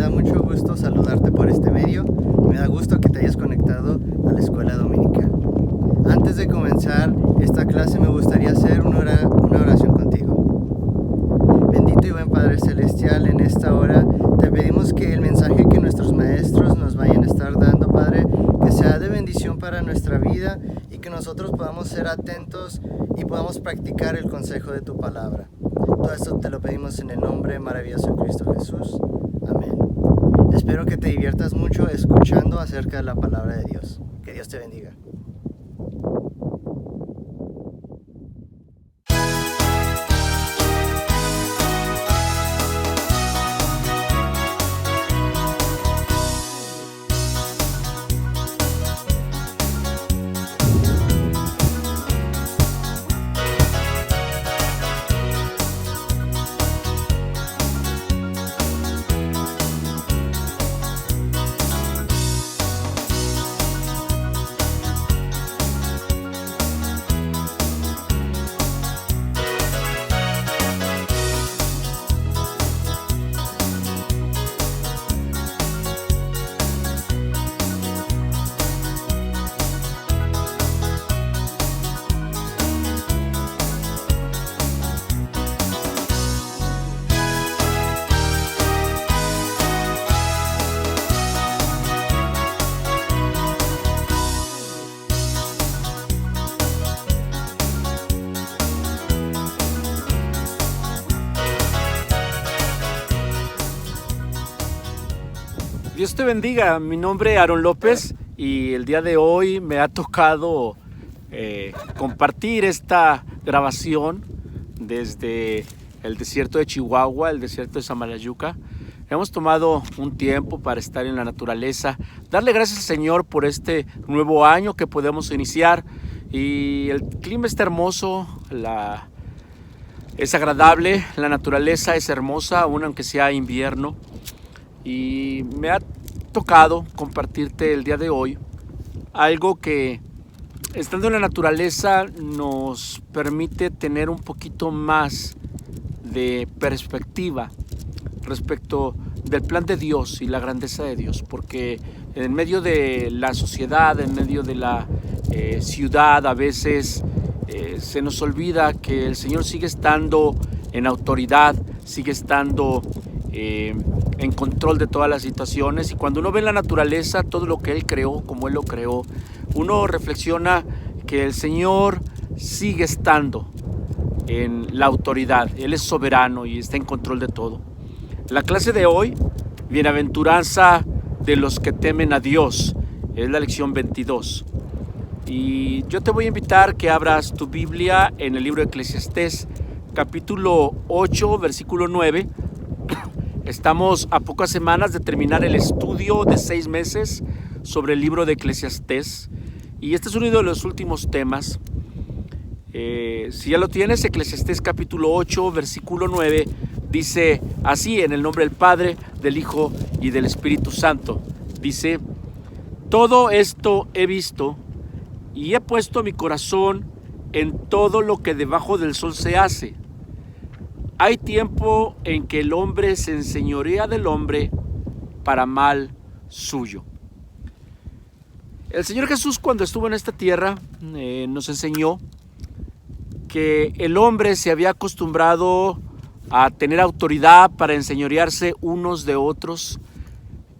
da mucho gusto saludarte por este medio. Me da gusto que te hayas conectado a la escuela dominical. Antes de comenzar esta clase me gustaría hacer una oración contigo. Bendito y buen Padre Celestial, en esta hora te pedimos que el mensaje que nuestros maestros nos vayan a estar dando, Padre, que sea de bendición para nuestra vida y que nosotros podamos ser atentos y podamos practicar el consejo de tu palabra. Todo esto te lo pedimos en el nombre maravilloso de Cristo Jesús. Amén. Espero que te diviertas mucho escuchando acerca de la palabra de Dios. Que Dios te bendiga. Dios te bendiga, mi nombre es Aaron López y el día de hoy me ha tocado compartir esta grabación desde el desierto de Chihuahua, el desierto de Samalayuca. Hemos tomado un tiempo para estar en la naturaleza, darle gracias al Señor por este nuevo año que podemos iniciar y el clima está hermoso, es agradable, la naturaleza es hermosa, aun aunque sea invierno. Y me ha tocado compartirte el día de hoy algo que, estando en la naturaleza, nos permite tener un poquito más de perspectiva respecto del plan de Dios y la grandeza de Dios, porque en medio de la sociedad, en medio de la ciudad, a veces se nos olvida que el Señor sigue estando en autoridad, sigue estando en control de todas las situaciones, y cuando uno ve en la naturaleza todo lo que Él creó, como Él lo creó, uno reflexiona que el Señor sigue estando en la autoridad. Él es soberano y está en control de todo. La clase de hoy, bienaventuranza de los que temen a Dios, es la lección 22. Y yo te voy a invitar que abras tu Biblia en el libro de Eclesiastés, capítulo 8, versículo 9. Estamos a pocas semanas de terminar el estudio de 6 meses sobre el libro de Eclesiastés y este es uno de los últimos temas. Si ya lo tienes, Eclesiastés capítulo 8, versículo 9, dice así: en el nombre del Padre, del Hijo y del Espíritu Santo. Dice: todo esto he visto y he puesto mi corazón en todo lo que debajo del sol se hace. Hay tiempo en que el hombre se enseñorea del hombre para mal suyo. El Señor Jesús, cuando estuvo en esta tierra, nos enseñó que el hombre se había acostumbrado a tener autoridad para enseñorearse unos de otros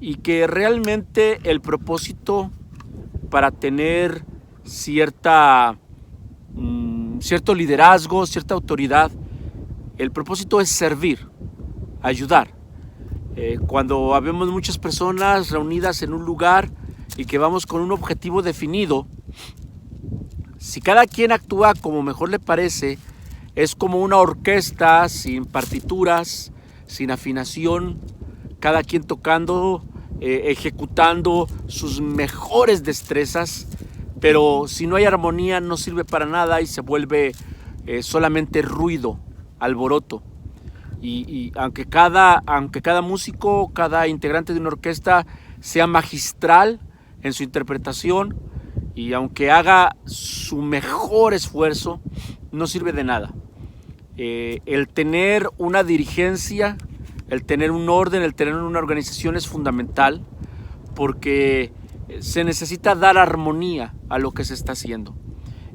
y que realmente el propósito para tener cierto liderazgo, cierta autoridad, el propósito es servir, ayudar. Cuando habemos muchas personas reunidas en un lugar y que vamos con un objetivo definido, si cada quien actúa como mejor le parece, es como una orquesta sin partituras, sin afinación, cada quien tocando, ejecutando sus mejores destrezas, pero si no hay armonía no sirve para nada y se vuelve solamente ruido, alboroto. Y aunque cada músico, cada integrante de una orquesta sea magistral en su interpretación y aunque haga su mejor esfuerzo, no sirve de nada. El tener una dirigencia el tener un orden, el tener una organización es fundamental porque se necesita dar armonía a lo que se está haciendo.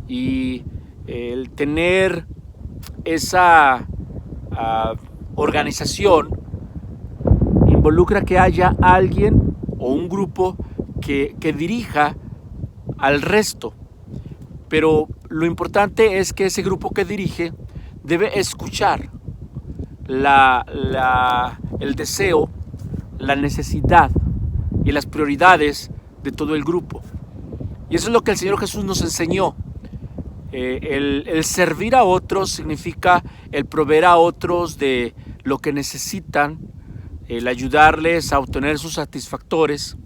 Y el tener esa organización involucra que haya alguien o un grupo que dirija al resto. Pero lo importante es que ese grupo que dirige debe escuchar el deseo, la necesidad y las prioridades de todo el grupo. Y eso es lo que el Señor Jesús nos enseñó. El servir a otros significa el proveer a otros de lo que necesitan, el ayudarles a obtener sus satisfactores,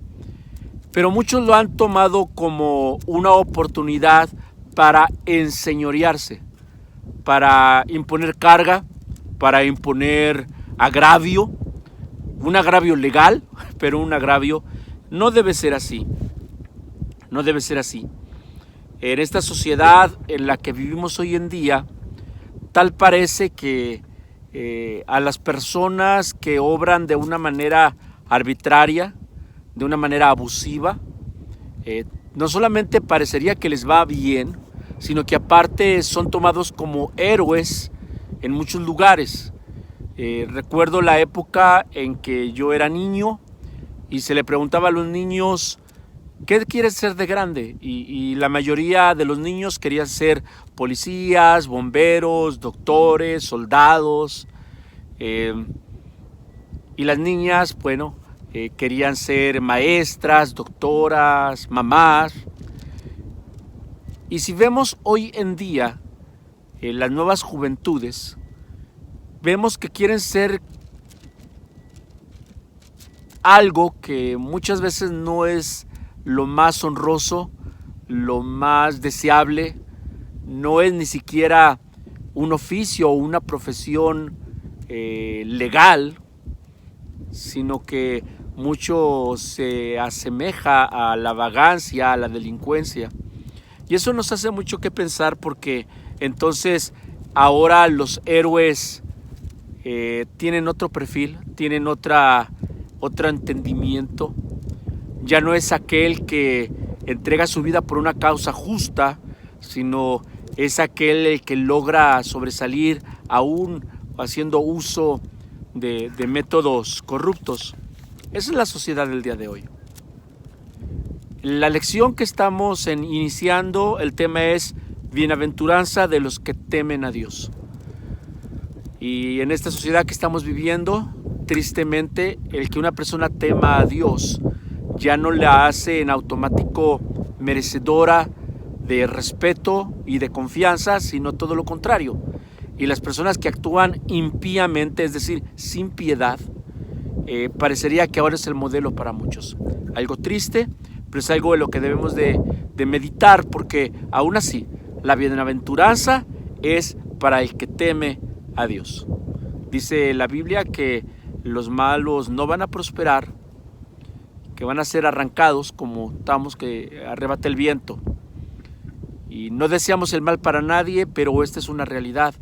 pero muchos lo han tomado como una oportunidad para enseñorearse, para imponer carga, para imponer agravio, un agravio legal, pero un agravio. No debe ser así, no debe ser así. En esta sociedad en la que vivimos hoy en día, tal parece que a las personas que obran de una manera arbitraria, de una manera abusiva, no solamente parecería que les va bien, sino que aparte son tomados como héroes en muchos lugares. Recuerdo la época en que yo era niño y se le preguntaba a los niños, ¿qué quieres ser de grande? Y la mayoría de los niños querían ser policías, bomberos, doctores, soldados. Y las niñas, bueno, querían ser maestras, doctoras, mamás. Y si vemos hoy en día las nuevas juventudes, vemos que quieren ser algo que muchas veces no es lo más honroso, lo más deseable, no es ni siquiera un oficio o una profesión legal, sino que mucho se asemeja a la vagancia, a la delincuencia. Y eso nos hace mucho que pensar porque entonces ahora los héroes tienen otro perfil, tienen otro entendimiento. Ya no es aquel que entrega su vida por una causa justa, sino es aquel el que logra sobresalir aún haciendo uso de métodos corruptos. Esa es la sociedad del día de hoy. La lección que estamos iniciando, el tema es bienaventuranza de los que temen a Dios. Y en esta sociedad que estamos viviendo, tristemente, el que una persona tema a Dios ya no la hace en automático merecedora de respeto y de confianza, sino todo lo contrario. Y las personas que actúan impíamente, es decir, sin piedad, parecería que ahora es el modelo para muchos. Algo triste, pero es algo de lo que debemos de meditar, porque aún así, la bienaventuranza es para el que teme a Dios. Dice la Biblia que los malos no van a prosperar, que van a ser arrancados como estamos que arrebata el viento. Y no deseamos el mal para nadie, pero esta es una realidad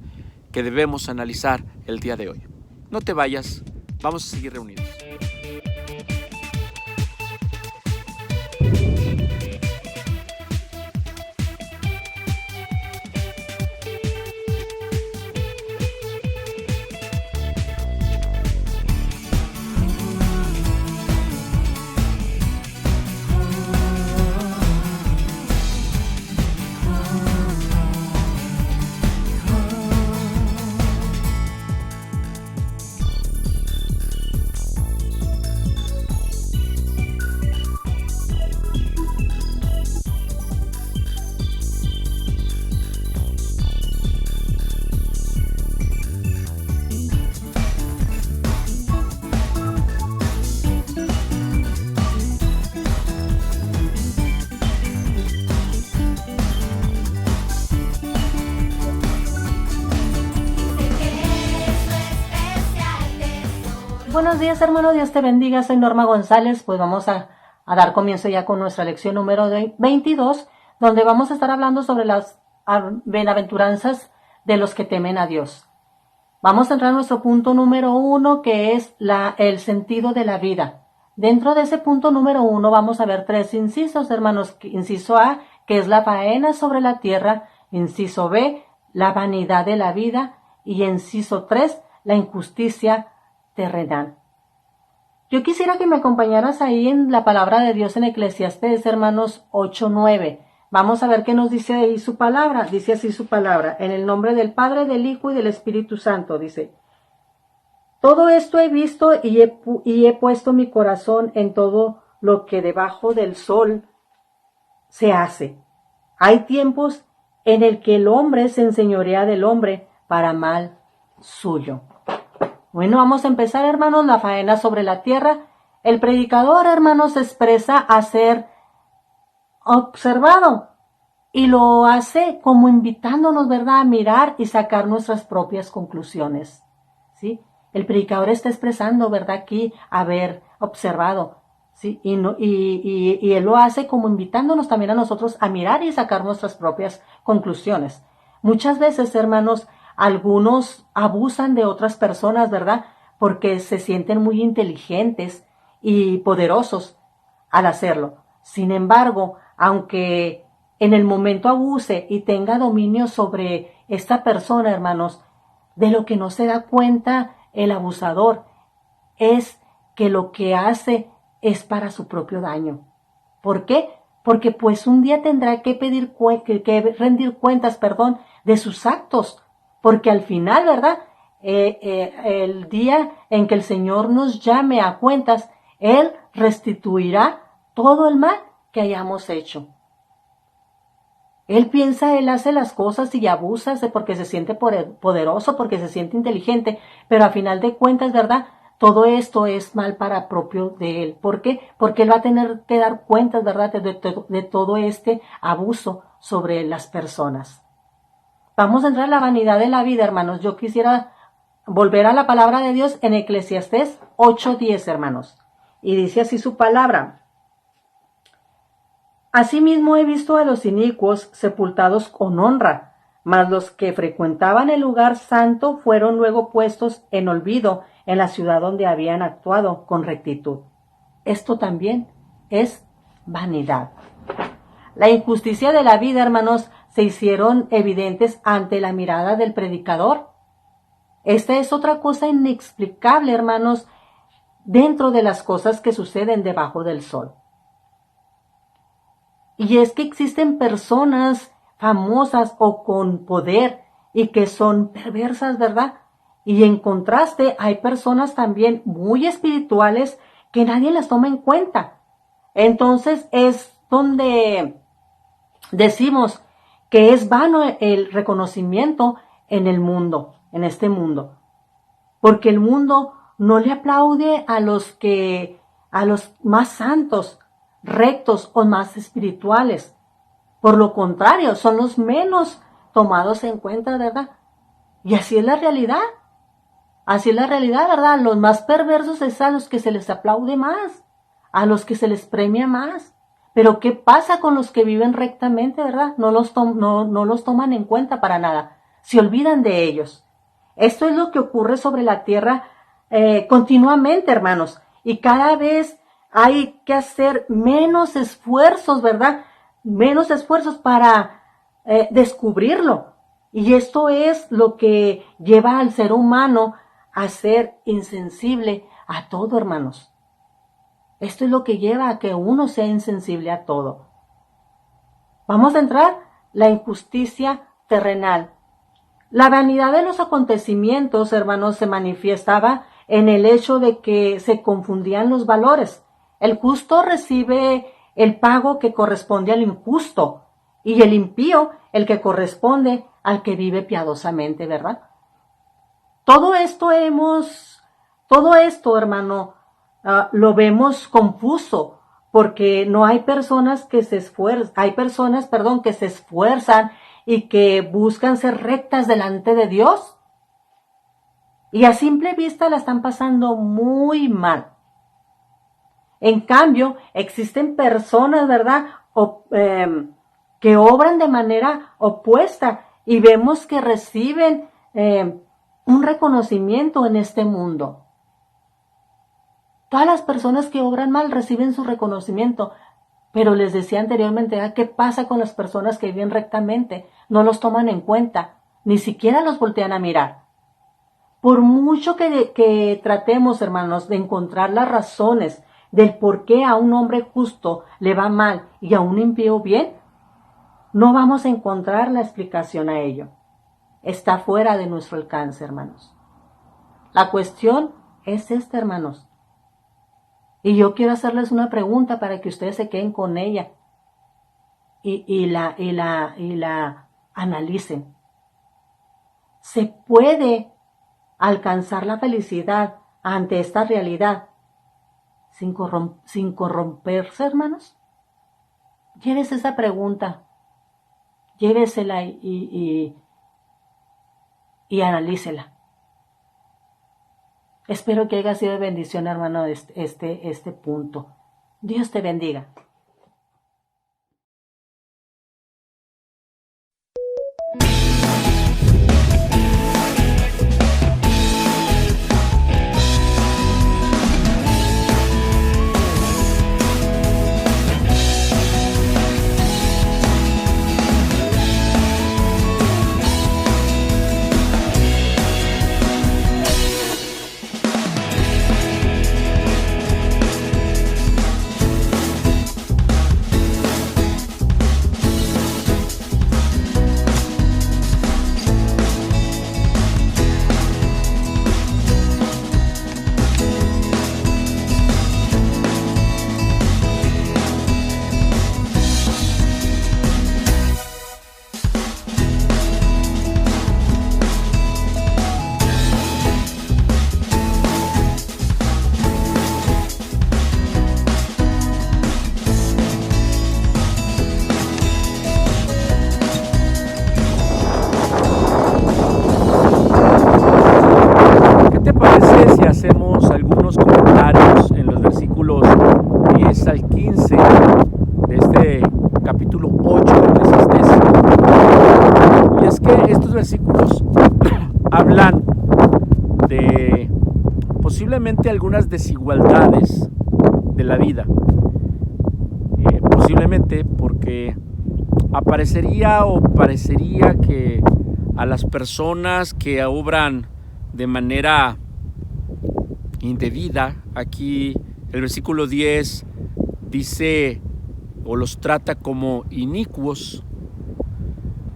que debemos analizar el día de hoy. No te vayas, vamos a seguir reunidos. Buenos días, hermano, Dios te bendiga. Soy Norma González. Pues vamos a dar comienzo ya con nuestra lección número 22, donde vamos a estar hablando sobre las bienaventuranzas de los que temen a Dios. Vamos a entrar a nuestro punto número 1, que es el sentido de la vida. Dentro de ese punto número 1 vamos a ver 3 incisos, hermanos. Inciso A, que es la faena sobre la tierra. Inciso B, la vanidad de la vida. Y inciso 3, la injusticia terrenal. Yo quisiera que me acompañaras ahí en la palabra de Dios en Eclesiastés, hermanos, 8:9. Vamos a ver qué nos dice ahí su palabra. Dice así su palabra: en el nombre del Padre, del Hijo y del Espíritu Santo. Dice: todo esto he visto y he puesto mi corazón en todo lo que debajo del sol se hace. Hay tiempos en el que el hombre se enseñorea del hombre para mal suyo. Bueno, vamos a empezar, hermanos, la faena sobre la tierra. El predicador, hermanos, se expresa a ser observado y lo hace como invitándonos, ¿verdad?, a mirar y sacar nuestras propias conclusiones, ¿sí? El predicador está expresando, ¿verdad?, aquí haber observado, ¿sí? Y él lo hace como invitándonos también a nosotros a mirar y sacar nuestras propias conclusiones. Muchas veces, hermanos, algunos abusan de otras personas, ¿verdad?, porque se sienten muy inteligentes y poderosos al hacerlo. Sin embargo, aunque en el momento abuse y tenga dominio sobre esta persona, hermanos, de lo que no se da cuenta el abusador es que lo que hace es para su propio daño. ¿Por qué? Porque pues un día tendrá que rendir cuentas, de sus actos, porque al final, ¿verdad?, el día en que el Señor nos llame a cuentas, Él restituirá todo el mal que hayamos hecho. Él hace las cosas y abusa porque se siente poderoso, porque se siente inteligente, pero a final de cuentas, ¿verdad?, todo esto es mal para propio de él. ¿Por qué? Porque él va a tener que dar cuentas, ¿verdad?, de todo este abuso sobre las personas. Vamos a entrar a la vanidad de la vida, hermanos. Yo quisiera volver a la palabra de Dios en Eclesiastés 8:10, hermanos. Y dice así su palabra: asimismo he visto a los inicuos sepultados con honra, mas los que frecuentaban el lugar santo fueron luego puestos en olvido en la ciudad donde habían actuado con rectitud. Esto también es vanidad. La injusticia de la vida, hermanos, se hicieron evidentes ante la mirada del predicador. Esta es otra cosa inexplicable, hermanos, dentro de las cosas que suceden debajo del sol. Y es que existen personas famosas o con poder y que son perversas, ¿verdad? Y en contraste hay personas también muy espirituales que nadie las toma en cuenta. Entonces es donde decimos que es vano el reconocimiento en el mundo, en este mundo. Porque el mundo no le aplaude a los más santos, rectos o más espirituales. Por lo contrario, son los menos tomados en cuenta, ¿verdad? Y así es la realidad. Así es la realidad, ¿verdad? Los más perversos es a los que se les aplaude más, a los que se les premia más. Pero ¿qué pasa con los que viven rectamente, verdad? No los toman en cuenta para nada. Se olvidan de ellos. Esto es lo que ocurre sobre la tierra continuamente, hermanos. Y cada vez hay que hacer menos esfuerzos, ¿verdad? Menos esfuerzos para descubrirlo. Y esto es lo que lleva al ser humano a ser insensible a todo, hermanos. Esto es lo que lleva a que uno sea insensible a todo. Vamos a entrar la injusticia terrenal. La vanidad de los acontecimientos, hermanos, se manifestaba en el hecho de que se confundían los valores. El justo recibe el pago que corresponde al injusto y el impío el que corresponde al que vive piadosamente, ¿verdad? Todo esto, hermano, lo vemos confuso porque no hay personas que se esfuerzan, que se esfuerzan y que buscan ser rectas delante de Dios. Y a simple vista la están pasando muy mal. En cambio, existen personas, ¿verdad?, que obran de manera opuesta y vemos que reciben un reconocimiento en este mundo. Todas las personas que obran mal reciben su reconocimiento, pero les decía anteriormente, ¿qué pasa con las personas que viven rectamente? No los toman en cuenta, ni siquiera los voltean a mirar. Por mucho que tratemos, hermanos, de encontrar las razones del por qué a un hombre justo le va mal y a un impío bien, no vamos a encontrar la explicación a ello. Está fuera de nuestro alcance, hermanos. La cuestión es esta, hermanos. Y yo quiero hacerles una pregunta para que ustedes se queden con ella y la analicen. ¿Se puede alcanzar la felicidad ante esta realidad sin corromperse, hermanos? Llévese esa pregunta, llévesela y analícela. Espero que haya sido de bendición, hermano, este punto. Dios te bendiga. Si hacemos algunos comentarios en los versículos 10 al 15 de este capítulo 8 de Eclesiastés. Y es que estos versículos hablan de posiblemente algunas desigualdades de la vida. Posiblemente porque parecería que a las personas que obran de manera indebida, aquí el versículo 10 dice o los trata como inicuos,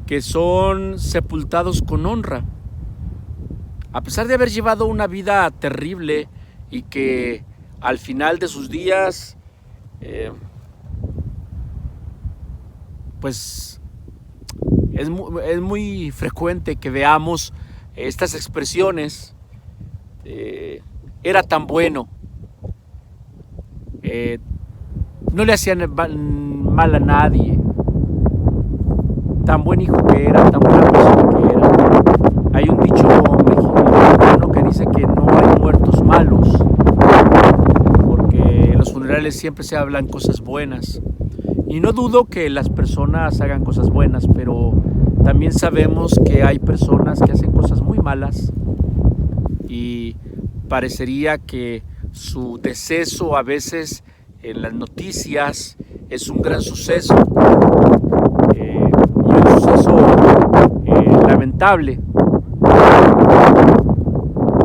que son sepultados con honra, a pesar de haber llevado una vida terrible y que al final de sus días pues es muy frecuente que veamos estas expresiones. Era tan bueno, no le hacían mal a nadie, tan buen hijo que era, tan buena persona que era. Hay un dicho mexicano que dice que no hay muertos malos, porque en los funerales siempre se hablan cosas buenas. Y no dudo que las personas hagan cosas buenas, pero también sabemos que hay personas que hacen cosas muy malas y parecería que su deceso a veces en las noticias es un gran suceso y un suceso lamentable.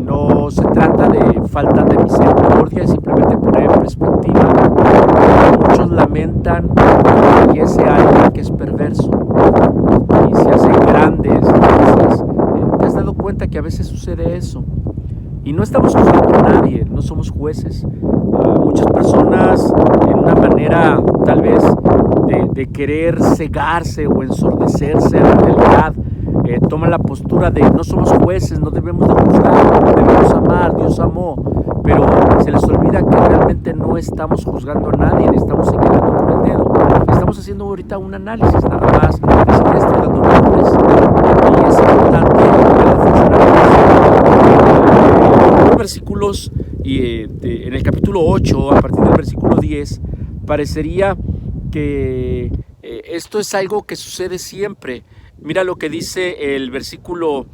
No se trata de falta de misericordia, es simplemente poner en perspectiva. Muchos lamentan que fallece alguien que es perverso y se hacen grandes. Entonces, ¿te has dado cuenta que a veces sucede eso? Y no estamos juzgando a nadie, no somos jueces. Muchas personas, en una manera tal vez de querer cegarse o ensordecerse a la realidad, toman la postura de no somos jueces, no debemos de juzgar, debemos amar, Dios amó. Pero se les olvida que realmente no estamos juzgando a nadie, ni estamos señalando con el dedo. Estamos haciendo ahorita un análisis nada más, ni siquiera estoy dando nombres. Y es importante reflexionar en los versículos y en el capítulo 8, a partir del versículo 10, parecería que esto es algo que sucede siempre. Mira lo que dice el versículo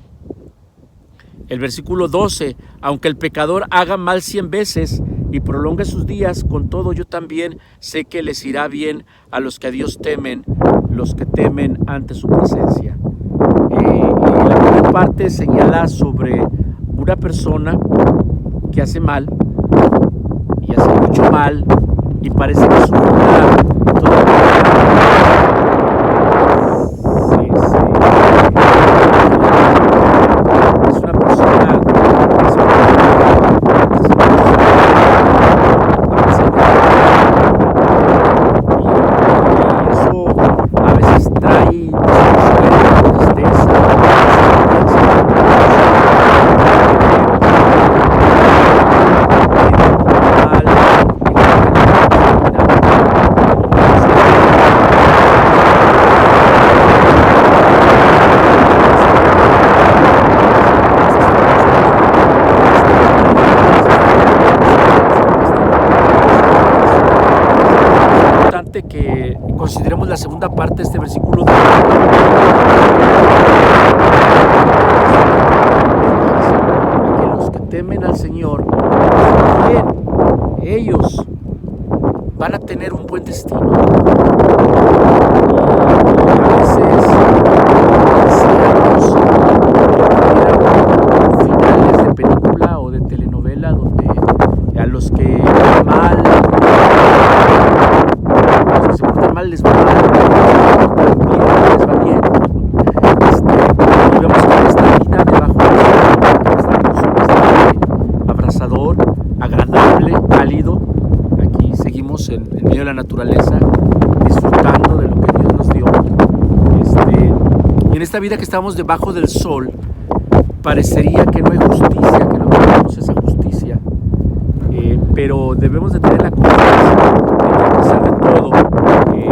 El versículo 12, aunque el pecador haga mal 100 veces y prolongue sus días, con todo yo también sé que les irá bien a los que a Dios temen, los que temen ante su presencia. La primera parte señala sobre una persona que hace mal y hace mucho mal y parece que su vida es una persona y eso a veces trae tristeza. Que consideremos la segunda parte de este versículo. Que los que temen al Señor, bien, ellos van a tener un buen destino. Y a veces finales de película o de telenovela donde a los que van mal, se portan mal les va mal, bien les va bien. Y vemos que esta vida debajo de estamos un bastante abrazador, agradable, cálido. Aquí seguimos en medio de la naturaleza, disfrutando de lo que Dios nos dio. Y en esta vida que estamos debajo del sol, parecería que no hay justicia, que no tenemos esa justicia, pero debemos de tener la confianza de que a pesar de todo, el que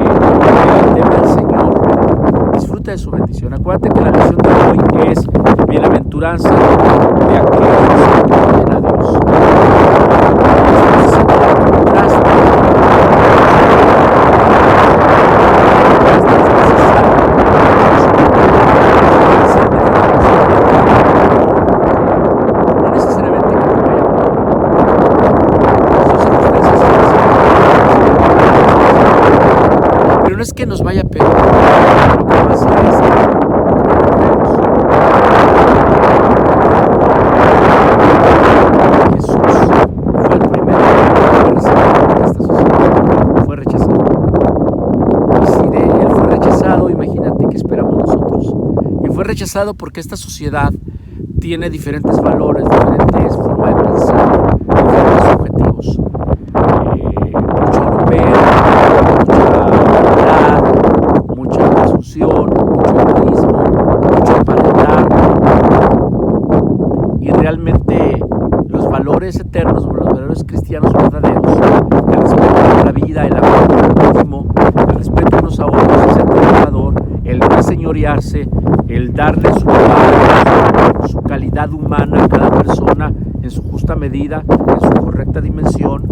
teme al Señor disfruta de su bendición. Acuérdate que la lección de hoy es bienaventuranza de aquellos que temen a Dios. No necesariamente que te vaya pero no es que nos vaya peor. Lo que va a hacer es Jesús fue el primero que fue rechazado por esta sociedad. Fue rechazado. Y si de él fue rechazado, imagínate qué esperamos nosotros. Y fue rechazado porque esta sociedad tiene diferentes valores, diferentes formas de pensar, diferentes objetivos. Mucho europeo, mucha presunción, mucho egoísmo, mucho aparentar, y realmente los valores eternos, los valores cristianos verdaderos, el respeto por la vida, el amor por el prójimo, el respeto unos a otros, el ser trabajador, el no enseñorearse, el darle su lugar, su calidad humana a cada persona en su justa medida, en su correcta dimensión,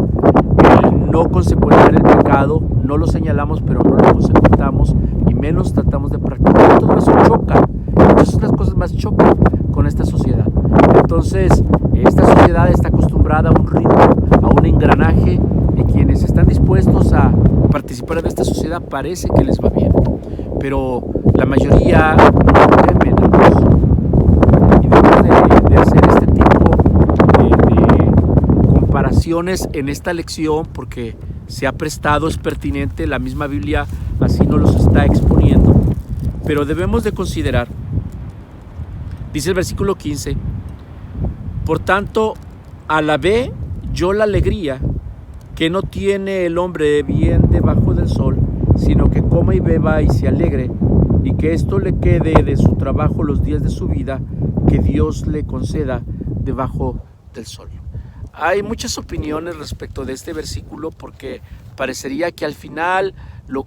el no consecuenciar el pecado, no lo señalamos pero no lo consecuentamos y menos tratamos de practicar. Todo eso choca, entonces las cosas más chocan con esta sociedad. Entonces esta sociedad está acostumbrada a un ritmo, a un engranaje, y quienes están dispuestos a participar de esta sociedad parece que les va bien, pero la mayoría no temen a Dios. Y debemos de hacer este tipo de comparaciones en esta lección porque se ha prestado, es pertinente, la misma Biblia así nos los está exponiendo, pero debemos de considerar, dice el versículo 15, por tanto, alabé yo la alegría que no tiene el hombre bien debajo del sol, sino que coma y beba y se alegre, y que esto le quede de su trabajo los días de su vida, que Dios le conceda debajo del sol. Hay muchas opiniones respecto de este versículo porque parecería que al final lo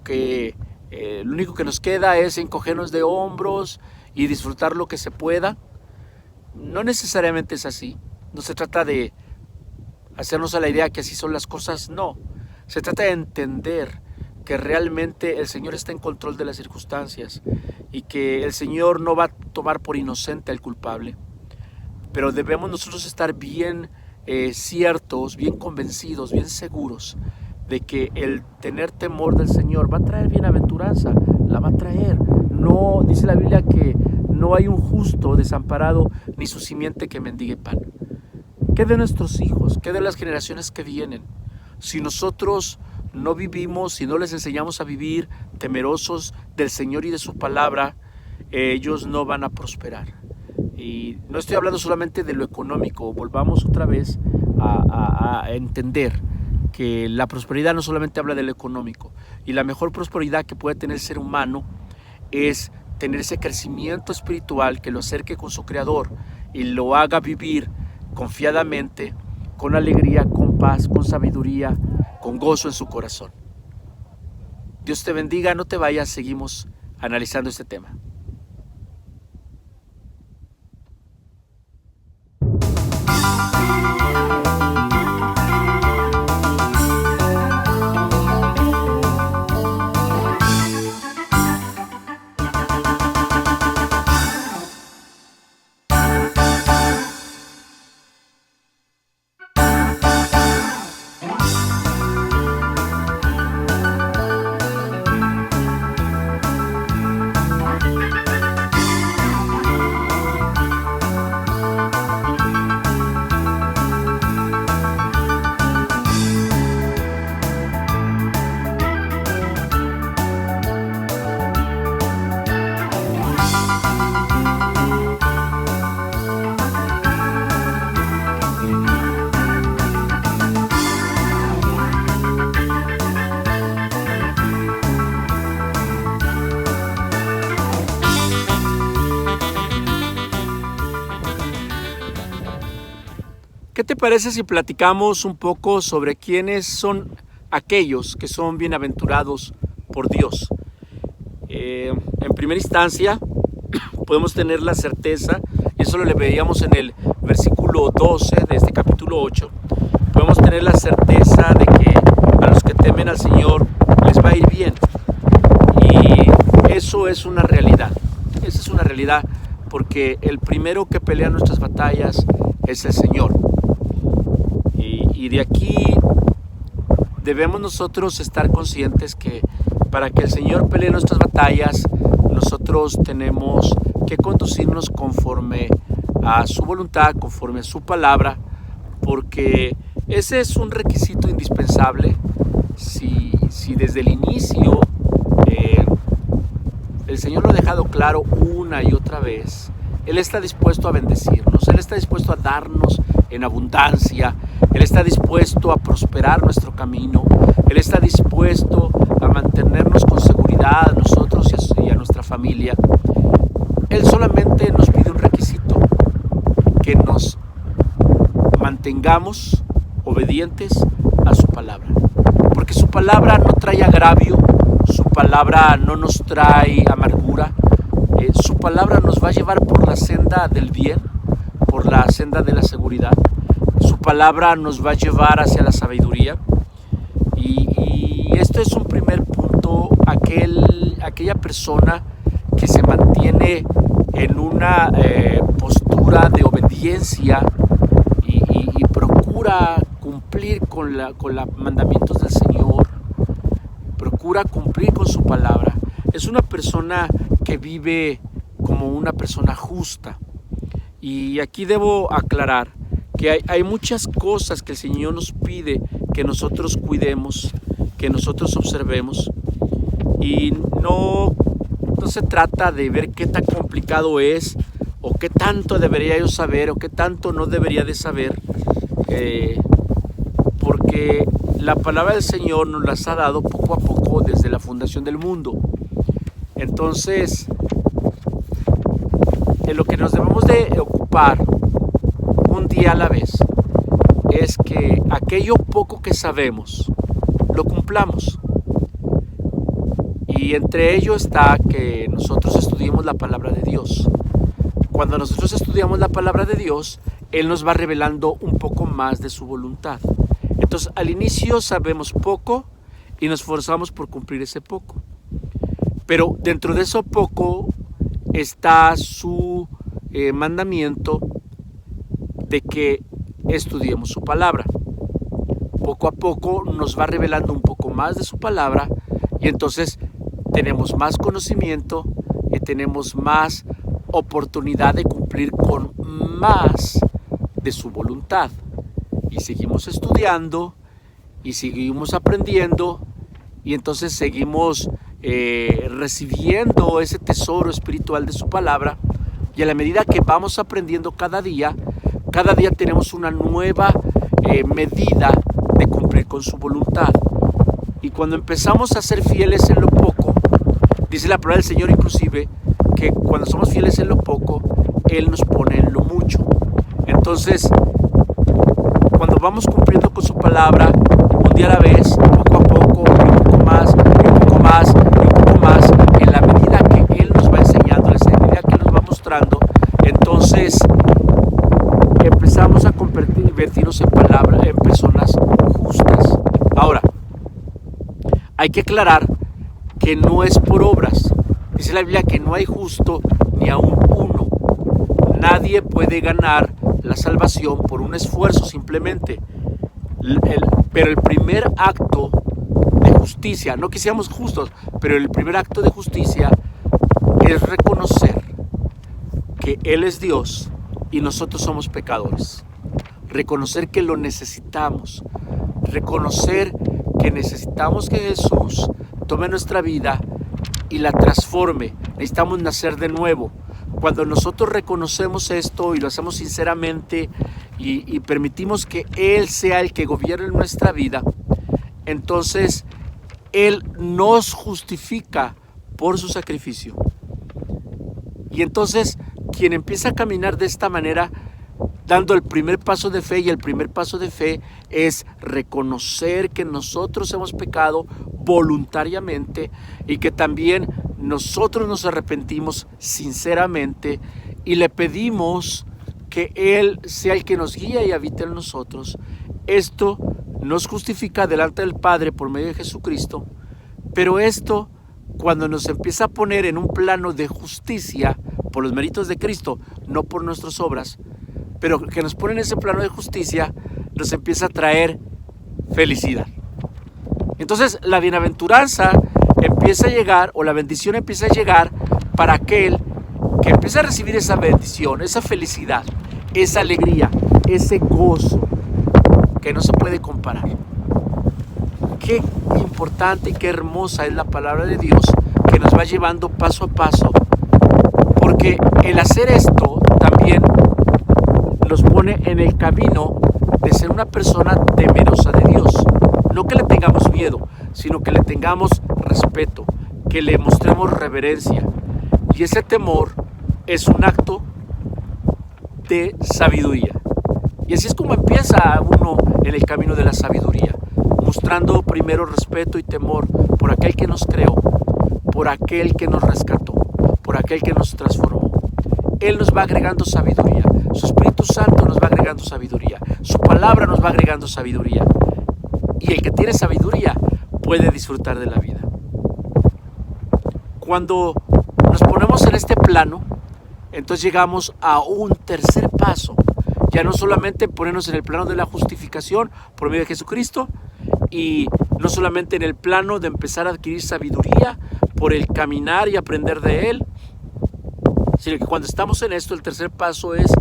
único que nos queda es encogernos de hombros y disfrutar lo que se pueda. No necesariamente es así. No se trata de hacernos a la idea que así son las cosas, no. Se trata de entender que realmente el Señor está en control de las circunstancias y que el Señor no va a tomar por inocente al culpable. pero debemos nosotros estar bien ciertos, bien convencidos, bien seguros de que el tener temor del Señor va a traer bienaventuranza, la va a traer. No, dice la Biblia que no hay un justo desamparado ni su simiente que mendigue pan. ¿Qué de nuestros hijos? ¿Qué de las generaciones que vienen? Si nosotros no vivimos, si no les enseñamos a vivir temerosos del Señor y de su palabra, ellos no van a prosperar. Y no estoy hablando solamente de lo económico, volvamos otra vez a entender que la prosperidad no solamente habla de lo económico, y la mejor prosperidad que puede tener el ser humano es tener ese crecimiento espiritual que lo acerque con su Creador y lo haga vivir confiadamente, con alegría, con paz, con sabiduría, con gozo en su corazón. Dios te bendiga, no te vayas, seguimos analizando este tema. ¿Qué te parece si platicamos un poco sobre quiénes son aquellos que son bienaventurados por Dios? En primera instancia, podemos tener la certeza, y eso lo veíamos en el versículo 12 de este capítulo 8, podemos tener la certeza de que a los que temen al Señor les va a ir bien. Y eso es una realidad. Esa es una realidad porque el primero que pelea nuestras batallas es el Señor. Y de aquí debemos nosotros estar conscientes que para que el Señor pelee nuestras batallas, nosotros tenemos que conducirnos conforme a su voluntad, conforme a su palabra, porque ese es un requisito indispensable. Si desde el inicio el Señor lo ha dejado claro una y otra vez, Él está dispuesto a bendecirnos, Él está dispuesto a darnos en abundancia, Él está dispuesto a prosperar nuestro camino, Él está dispuesto a mantenernos con seguridad a nosotros y a nuestra familia. Él solamente nos pide un requisito, que nos mantengamos obedientes a su palabra, porque su palabra no trae agravio, su palabra no nos trae amargura, su palabra nos va a llevar por la senda del bien, por la senda de la seguridad. Su palabra nos va a llevar hacia la sabiduría. Y esto es un primer punto, aquella persona que se mantiene en una postura de obediencia y procura cumplir con los mandamientos del Señor, procura cumplir con su palabra. Es una persona que vive como una persona justa. Y aquí debo aclarar que hay muchas cosas que el Señor nos pide que nosotros cuidemos, que nosotros observemos. Y no se trata de ver qué tan complicado es, o qué tanto debería yo saber, o qué tanto no debería de saber, porque la palabra del Señor nos las ha dado poco a poco desde la fundación del mundo. Entonces, en lo que nos debemos de ocupar un día a la vez es que aquello poco que sabemos lo cumplamos. Y entre ello está que nosotros estudiemos la palabra de Dios. Cuando nosotros estudiamos la palabra de Dios, Él nos va revelando un poco más de su voluntad. Entonces, al inicio sabemos poco y nos esforzamos por cumplir ese poco. Pero dentro de eso poco está su mandamiento de que estudiemos su palabra. Poco a poco nos va revelando un poco más de su palabra y entonces tenemos más conocimiento y tenemos más oportunidad de cumplir con más de su voluntad. Y seguimos estudiando y seguimos aprendiendo y entonces seguimos recibiendo ese tesoro espiritual de su palabra, y a la medida que vamos aprendiendo cada día tenemos una nueva medida de cumplir con su voluntad. Y cuando empezamos a ser fieles en lo poco, dice la palabra del Señor inclusive que cuando somos fieles en lo poco, Él nos pone en lo mucho. Entonces, cuando vamos cumpliendo con su palabra, un día a la vez, poco a poco, y un poco más, y un poco más, y un poco más, en la medida que Él nos va enseñando, en la medida que Él nos va mostrando, entonces empezamos a convertirnos en personas justas. Ahora, hay que aclarar que no es por obras. Dice la Biblia que no hay justo ni aun uno. Nadie puede ganar la salvación por un esfuerzo simplemente. Pero el primer acto de justicia, no que seamos justos, pero el primer acto de justicia es reconocer que Él es Dios y nosotros somos pecadores. Reconocer que lo necesitamos. Reconocer que necesitamos que Jesús tome nuestra vida y la transforme. Necesitamos nacer de nuevo. Cuando nosotros reconocemos esto y lo hacemos sinceramente y permitimos que Él sea el que gobierne nuestra vida, entonces Él nos justifica por su sacrificio. Y entonces quien empieza a caminar de esta manera, dando el primer paso de fe, y el primer paso de fe es reconocer que nosotros hemos pecado voluntariamente y que también nosotros nos arrepentimos sinceramente y le pedimos que Él sea el que nos guíe y habite en nosotros. Esto nos justifica delante del Padre por medio de Jesucristo, pero esto, cuando nos empieza a poner en un plano de justicia por los méritos de Cristo, no por nuestras obras, pero que nos pone en ese plano de justicia, nos empieza a traer felicidad. Entonces la bienaventuranza empieza a llegar, o la bendición empieza a llegar para aquel que empieza a recibir esa bendición, esa felicidad, esa alegría, ese gozo que no se puede comparar. Qué importante y qué hermosa es la palabra de Dios, que nos va llevando paso a paso, porque el hacer esto también nos pone en el camino de ser una persona temerosa de Dios. No que le tengamos miedo, sino que le tengamos respeto, que le mostremos reverencia. Y ese temor es un acto de sabiduría. Y así es como empieza uno en el camino de la sabiduría, mostrando primero respeto y temor por aquel que nos creó, por aquel que nos rescató, por aquel que nos transformó. Él nos va agregando sabiduría, su Espíritu Santo nos va agregando sabiduría, su palabra nos va agregando sabiduría. Y el que tiene sabiduría puede disfrutar de la vida. Cuando nos ponemos en este plano, entonces llegamos a un tercer paso. Ya no solamente ponernos en el plano de la justificación por medio de Jesucristo, y no solamente en el plano de empezar a adquirir sabiduría por el caminar y aprender de Él, sino que cuando estamos en esto, el tercer paso es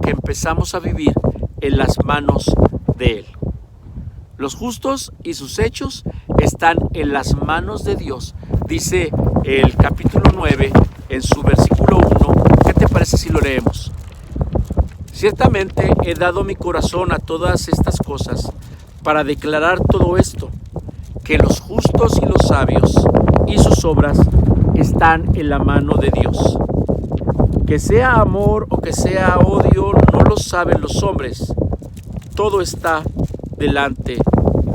que empezamos a vivir en las manos de Él. Los justos y sus hechos están en las manos de Dios. Dice el capítulo 9 en su versículo 1. ¿Qué te parece si lo leemos? Ciertamente he dado mi corazón a todas estas cosas para declarar todo esto, que los justos y los sabios y sus obras están en la mano de Dios. Que sea amor o que sea odio, no lo saben los hombres. Todo está delante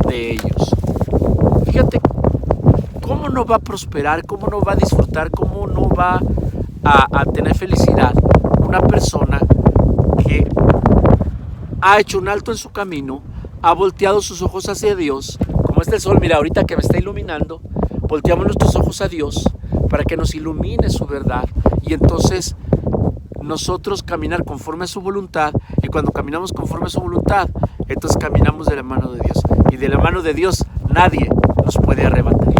de ellos. Fíjate cómo no va a prosperar, cómo no va a disfrutar, cómo no va a tener felicidad una persona que ha hecho un alto en su camino, ha volteado sus ojos hacia Dios, como este el sol. Mira, ahorita que me está iluminando, volteamos nuestros ojos a Dios para que nos ilumine su verdad, y entonces nosotros caminar conforme a su voluntad. Y cuando caminamos conforme a su voluntad, entonces caminamos de la mano de Dios. Y de la mano de Dios nadie nos puede arrebatar.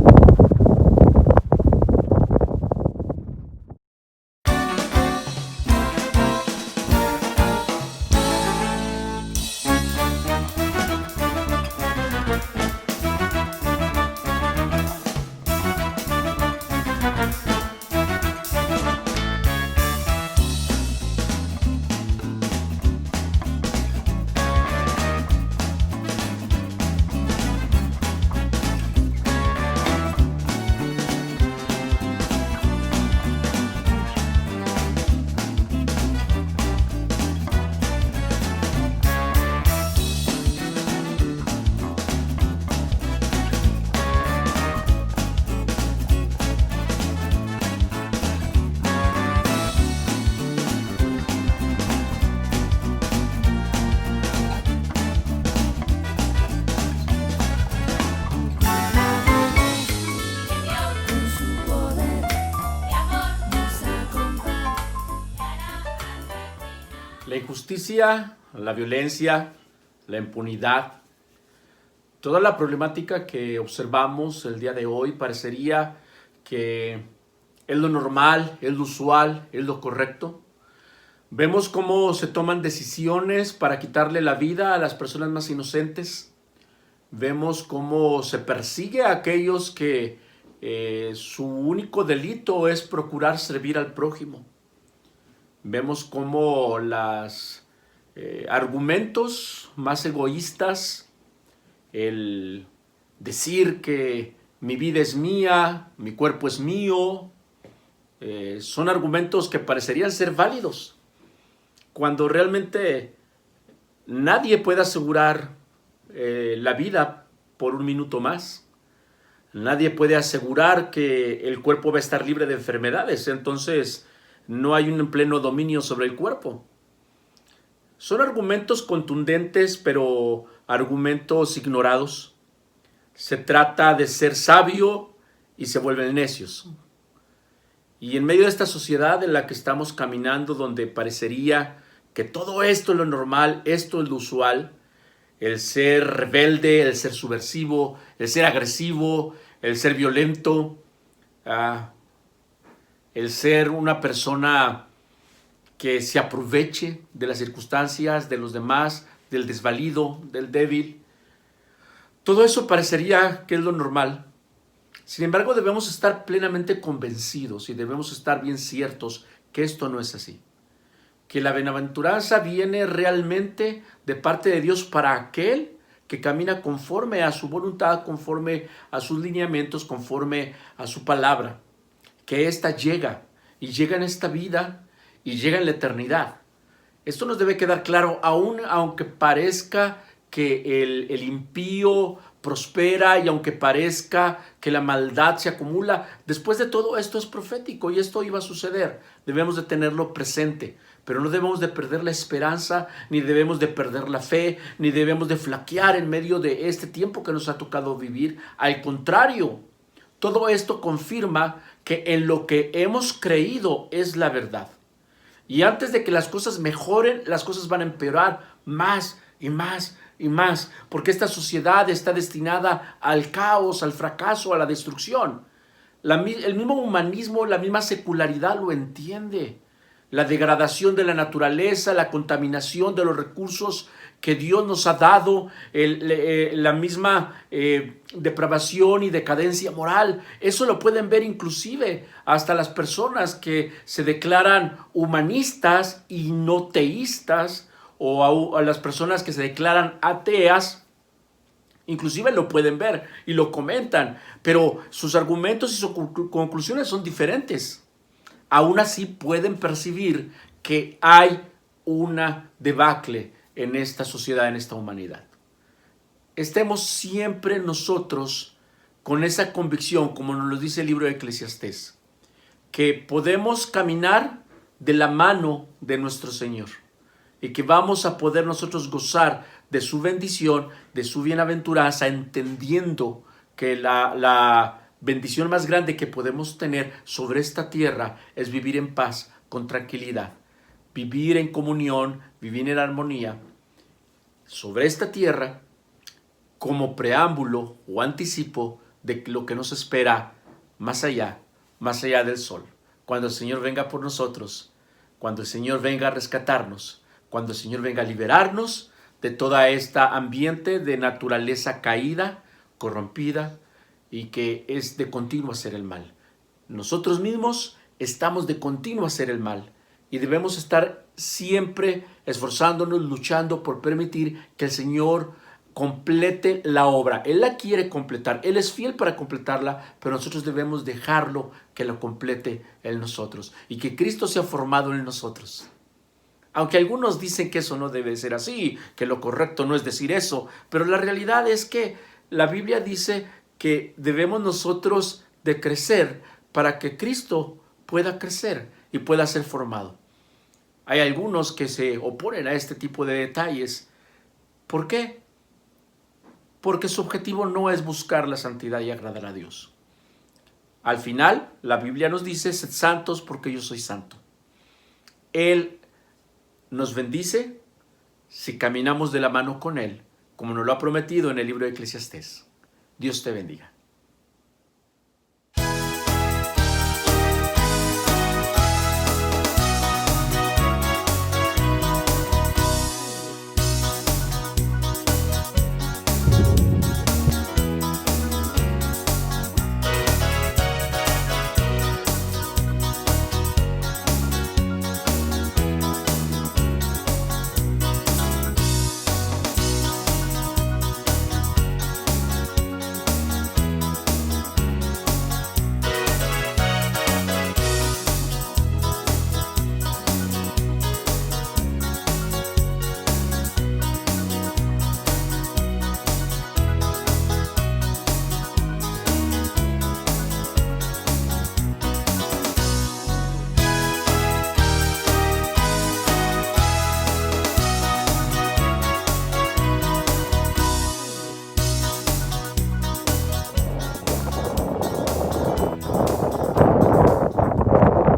La injusticia, la violencia, la impunidad, toda la problemática que observamos el día de hoy parecería que es lo normal, es lo usual, es lo correcto. Vemos cómo se toman decisiones para quitarle la vida a las personas más inocentes. Vemos cómo se persigue a aquellos que su único delito es procurar servir al prójimo. Vemos cómo los argumentos más egoístas, el decir que mi vida es mía, mi cuerpo es mío, son argumentos que parecerían ser válidos, cuando realmente nadie puede asegurar la vida por un minuto más. Nadie puede asegurar que el cuerpo va a estar libre de enfermedades, entonces no hay un pleno dominio sobre el cuerpo. Son argumentos contundentes, pero argumentos ignorados. Se trata de ser sabio y se vuelven necios. Y en medio de esta sociedad en la que estamos caminando, donde parecería que todo esto es lo normal, esto es lo usual, el ser rebelde, el ser subversivo, el ser agresivo, el ser violento, el ser una persona que se aproveche de las circunstancias, de los demás, del desvalido, del débil. Todo eso parecería que es lo normal. Sin embargo, debemos estar plenamente convencidos y debemos estar bien ciertos que esto no es así. Que la bienaventuranza viene realmente de parte de Dios para aquel que camina conforme a su voluntad, conforme a sus lineamientos, conforme a su palabra. Que ésta llega, y llega en esta vida, y llega en la eternidad. Esto nos debe quedar claro, aun aunque parezca que el impío prospera y aunque parezca que la maldad se acumula. Después de todo, esto es profético y esto iba a suceder. Debemos de tenerlo presente, pero no debemos de perder la esperanza, ni debemos de perder la fe, ni debemos de flaquear en medio de este tiempo que nos ha tocado vivir. Al contrario, todo esto confirma que en lo que hemos creído es la verdad. Y antes de que las cosas mejoren, las cosas van a empeorar más y más y más, porque esta sociedad está destinada al caos, al fracaso, a la destrucción. El mismo humanismo, la misma secularidad lo entiende. La degradación de la naturaleza, la contaminación de los recursos que Dios nos ha dado, la misma depravación y decadencia moral. Eso lo pueden ver inclusive hasta las personas que se declaran humanistas y no teístas, o a las personas que se declaran ateas, inclusive lo pueden ver y lo comentan, pero sus argumentos y sus conclusiones son diferentes. Aún así pueden percibir que hay una debacle en esta sociedad, en esta humanidad. Estemos siempre nosotros con esa convicción, como nos lo dice el libro de Eclesiastés, que podemos caminar de la mano de nuestro Señor y que vamos a poder nosotros gozar de su bendición, de su bienaventuranza, entendiendo que la bendición más grande que podemos tener sobre esta tierra es vivir en paz, con tranquilidad. vivir en comunión, vivir en armonía sobre esta tierra como preámbulo o anticipo de lo que nos espera más allá del sol. Cuando el Señor venga por nosotros, cuando el Señor venga a rescatarnos, cuando el Señor venga a liberarnos de toda esta ambiente de naturaleza caída, corrompida y que es de continuo hacer el mal. Nosotros mismos estamos de continuo hacer el mal y debemos estar siempre esforzándonos, luchando por permitir que el Señor complete la obra. Él la quiere completar, Él es fiel para completarla, pero nosotros debemos dejarlo que lo complete en nosotros y que Cristo sea formado en nosotros. Aunque algunos dicen que eso no debe ser así, que lo correcto no es decir eso, pero la realidad es que la Biblia dice que debemos nosotros de crecer para que Cristo pueda crecer y pueda ser formado. Hay algunos que se oponen a este tipo de detalles. ¿Por qué? Porque su objetivo no es buscar la santidad y agradar a Dios. Al final, la Biblia nos dice, sed santos porque yo soy santo. Él nos bendice si caminamos de la mano con Él, como nos lo ha prometido en el libro de Eclesiastés. Dios te bendiga.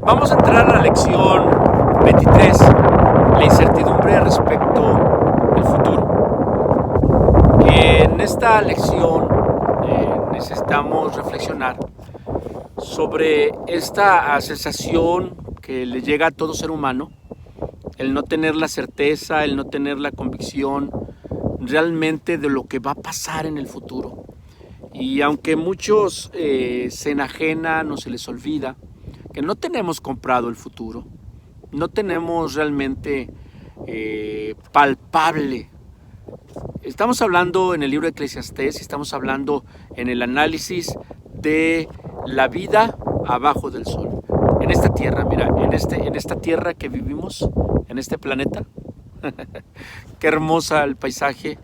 Vamos a entrar a la lección 23, la incertidumbre respecto al futuro. En esta lección necesitamos reflexionar sobre esta sensación que le llega a todo ser humano, el no tener la certeza, el no tener la convicción realmente de lo que va a pasar en el futuro. Y aunque muchos se enajenan o se les olvida que no tenemos comprado el futuro, no tenemos realmente palpable. Estamos hablando en el libro de Eclesiastés, estamos hablando en el análisis de la vida abajo del sol. En esta tierra, mira, en esta tierra que vivimos, en este planeta, qué hermosa el paisaje.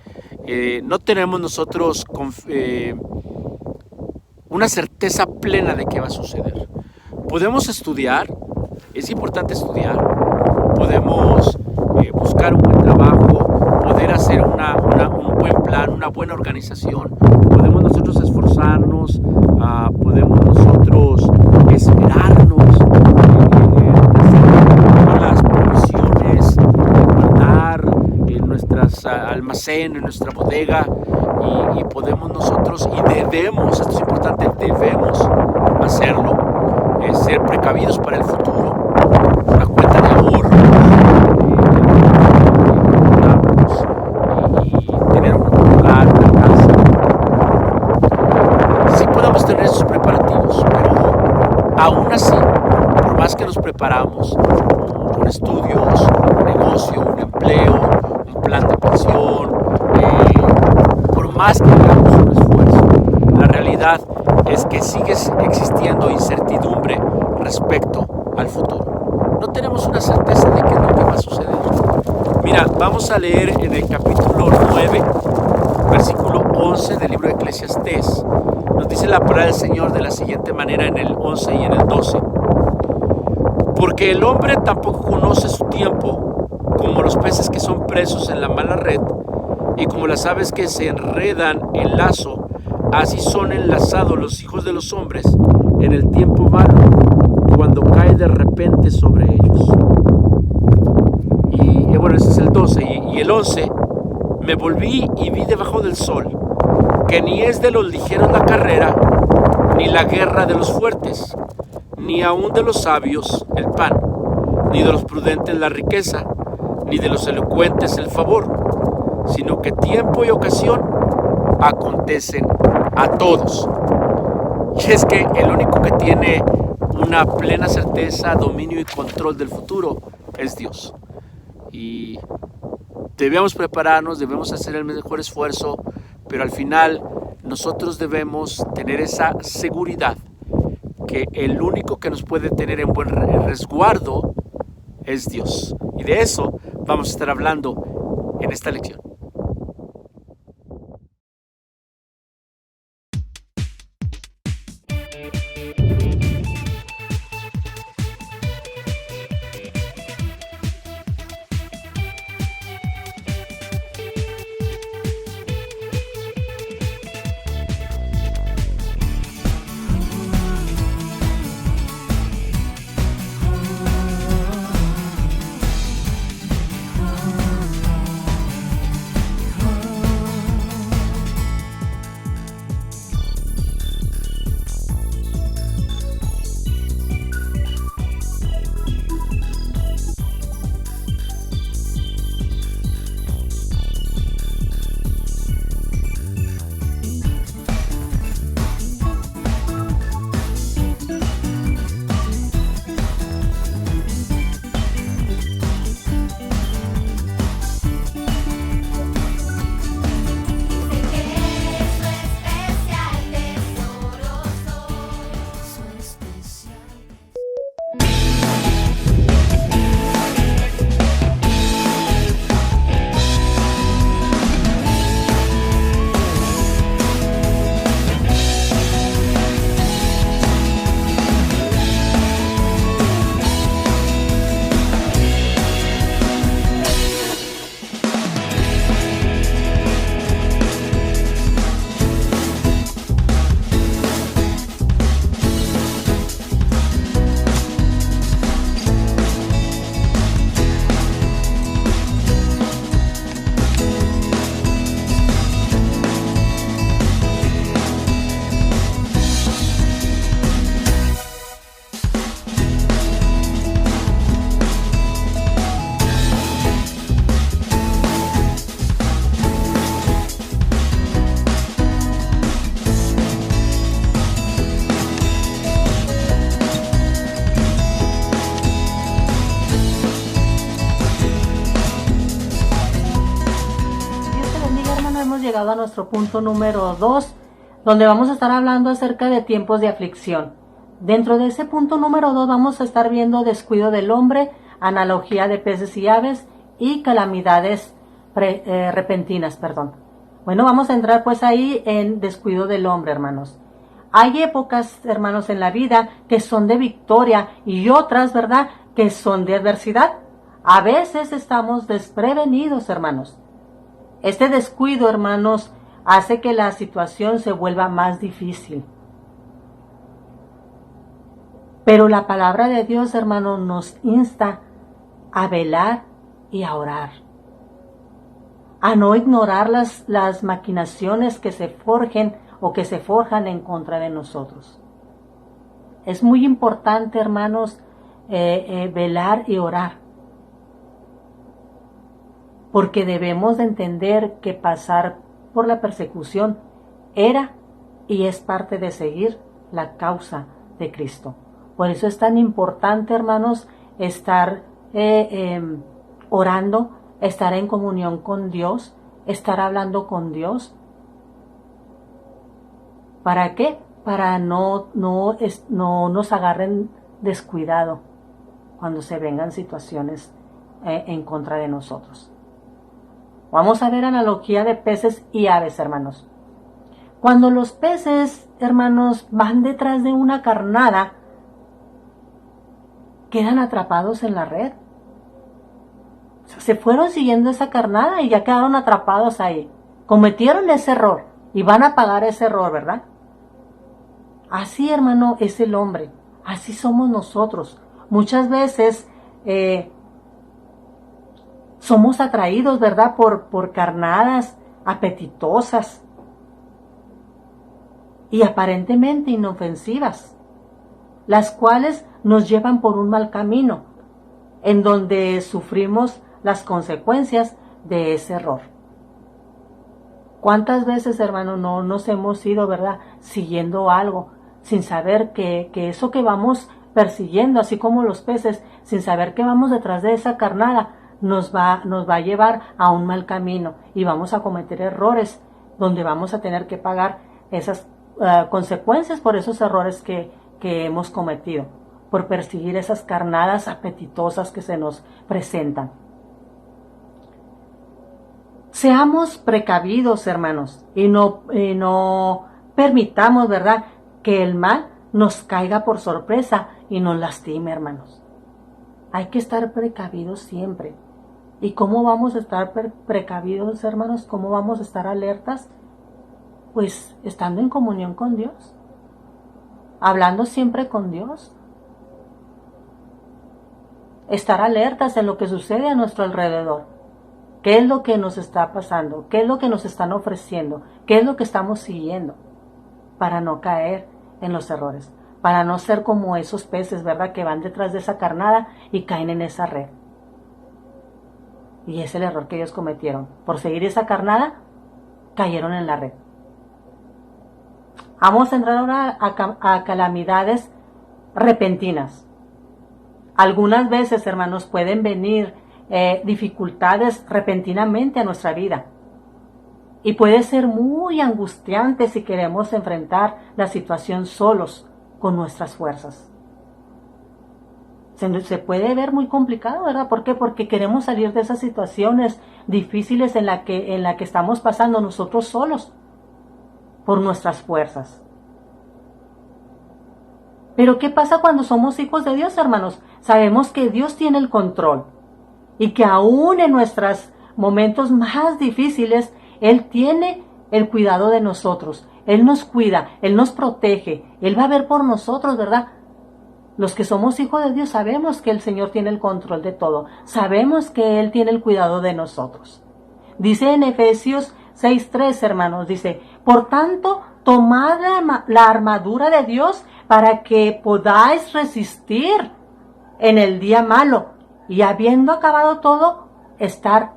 No tenemos nosotros una certeza plena de qué va a suceder. Podemos estudiar, es importante estudiar, podemos buscar un buen trabajo, poder hacer un buen plan, una buena organización, podemos nosotros esforzarnos, podemos nosotros esperarnos las provisiones, guardar en nuestros almacenes, en nuestra bodega y podemos nosotros y debemos, esto es importante, debemos hacerlo. Ser precavidos para el futuro, una cuenta de ahorros, y tener un lugar, una casa. Sí podemos tener esos preparativos, pero aún así, por más que nos preparamos con estudios, un negocio, un empleo, un plan de pensión, por más que hagamos un esfuerzo, la realidad es que sigue existiendo incertidumbre respecto al futuro. No tenemos una certeza de qué es lo que va a suceder. Mira, vamos a leer en el capítulo 9, versículo 11 del libro de Eclesiastés. Nos dice la palabra del Señor de la siguiente manera en el 11 y en el 12. Porque el hombre tampoco conoce su tiempo, como los peces que son presos en la mala red, y como las aves que se enredan en lazo, así son enlazados los hijos de los hombres en el tiempo malo, cuando cae de repente sobre ellos. 12 y el 11, me volví y vi debajo del sol que ni es de los ligeros la carrera, ni la guerra de los fuertes, ni aun de los sabios el pan, ni de los prudentes la riqueza, ni de los elocuentes el favor, sino que tiempo y ocasión acontecen a todos. Y es que el único que tiene una plena certeza, dominio y control del futuro es Dios. Y debemos prepararnos, debemos hacer el mejor esfuerzo, pero al final nosotros debemos tener esa seguridad que el único que nos puede tener en buen resguardo es Dios. Y de eso vamos a estar hablando en esta lección. Llegado a nuestro punto número 2, donde vamos a estar hablando acerca de tiempos de aflicción. Dentro de ese punto número 2 vamos a estar viendo descuido del hombre, analogía de peces y aves y calamidades repentinas, Bueno, vamos a entrar pues ahí en descuido del hombre, hermanos. Hay épocas, hermanos, en la vida que son de victoria y otras, ¿verdad?, que son de adversidad. A veces estamos desprevenidos, hermanos. Este descuido, hermanos, hace que la situación se vuelva más difícil. Pero la palabra de Dios, hermanos, nos insta a velar y a orar. A no ignorar las maquinaciones que se forjen o que se forjan en contra de nosotros. Es muy importante, hermanos, velar y orar. Porque debemos de entender que pasar por la persecución era y es parte de seguir la causa de Cristo. Por eso es tan importante, hermanos, estar orando, estar en comunión con Dios, estar hablando con Dios. ¿Para qué? Para no nos agarren descuidado cuando se vengan situaciones en contra de nosotros. Vamos a ver analogía de peces y aves, hermanos. Cuando los peces, hermanos, van detrás de una carnada, quedan atrapados en la red. Se fueron siguiendo esa carnada y ya quedaron atrapados ahí. Cometieron ese error y van a pagar ese error, ¿verdad? Así, hermano, es el hombre. Así somos nosotros. Muchas veces Somos atraídos, ¿verdad? Por carnadas apetitosas y aparentemente inofensivas, las cuales nos llevan por un mal camino, en donde sufrimos las consecuencias de ese error. ¿Cuántas veces, hermano, no nos hemos ido, verdad, siguiendo algo, sin saber que eso que vamos persiguiendo, así como los peces, sin saber que vamos detrás de esa carnada, nos va a llevar a un mal camino y vamos a cometer errores donde vamos a tener que pagar esas consecuencias por esos errores que hemos cometido, por perseguir esas carnadas apetitosas que se nos presentan? Seamos precavidos, hermanos, y no permitamos, ¿verdad?, que el mal nos caiga por sorpresa y nos lastime, hermanos. Hay que estar precavidos siempre. ¿Y cómo vamos a estar precavidos, hermanos? ¿Cómo vamos a estar alertas? Pues estando en comunión con Dios, hablando siempre con Dios, estar alertas en lo que sucede a nuestro alrededor. ¿Qué es lo que nos está pasando? ¿Qué es lo que nos están ofreciendo? ¿Qué es lo que estamos siguiendo? Para no caer en los errores, para no ser como esos peces, ¿verdad?, que van detrás de esa carnada y caen en esa red. Y es el error que ellos cometieron. Por seguir esa carnada, cayeron en la red. Vamos a entrar ahora a calamidades repentinas. Algunas veces, hermanos, pueden venir dificultades repentinamente a nuestra vida. Y puede ser muy angustiante si queremos enfrentar la situación solos, con nuestras fuerzas. Se puede ver muy complicado, ¿verdad? ¿Por qué? Porque queremos salir de esas situaciones difíciles en la que estamos pasando nosotros solos, por nuestras fuerzas. Pero ¿qué pasa cuando somos hijos de Dios, hermanos? Sabemos que Dios tiene el control y que aún en nuestros momentos más difíciles, Él tiene el cuidado de nosotros. Él nos cuida, Él nos protege, Él va a ver por nosotros, ¿verdad? Los que somos hijos de Dios sabemos que el Señor tiene el control de todo. Sabemos que Él tiene el cuidado de nosotros. Dice en Efesios 6:3, hermanos, dice: por tanto, tomad la armadura de Dios para que podáis resistir en el día malo y habiendo acabado todo, estar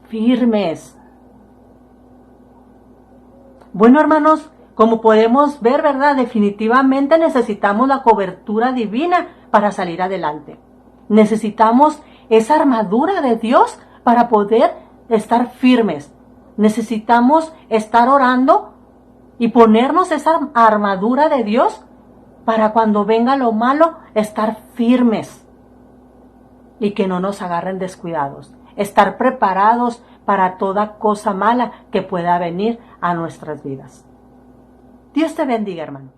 firmes. Bueno, hermanos, como podemos ver, ¿verdad?, definitivamente necesitamos la cobertura divina para salir adelante. Necesitamos esa armadura de Dios para poder estar firmes. Necesitamos estar orando y ponernos esa armadura de Dios para cuando venga lo malo, estar firmes y que no nos agarren descuidados. Estar preparados para toda cosa mala que pueda venir a nuestras vidas. Dios te bendiga, hermano.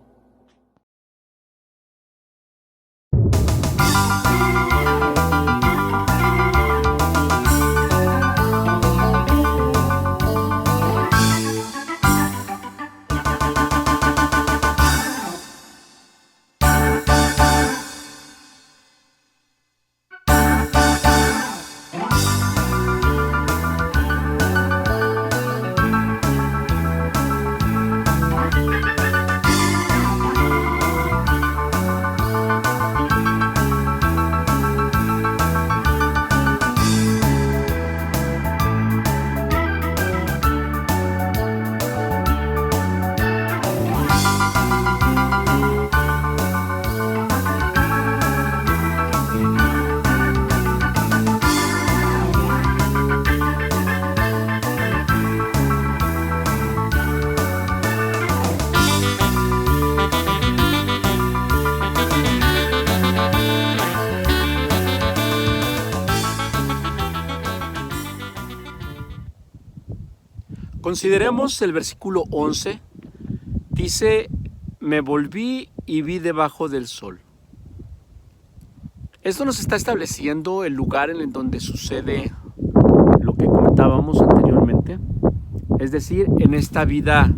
Consideremos el versículo 11. Dice: me volví y vi debajo del sol. Esto nos está estableciendo el lugar en donde sucede lo que comentábamos anteriormente. Es decir, en esta vida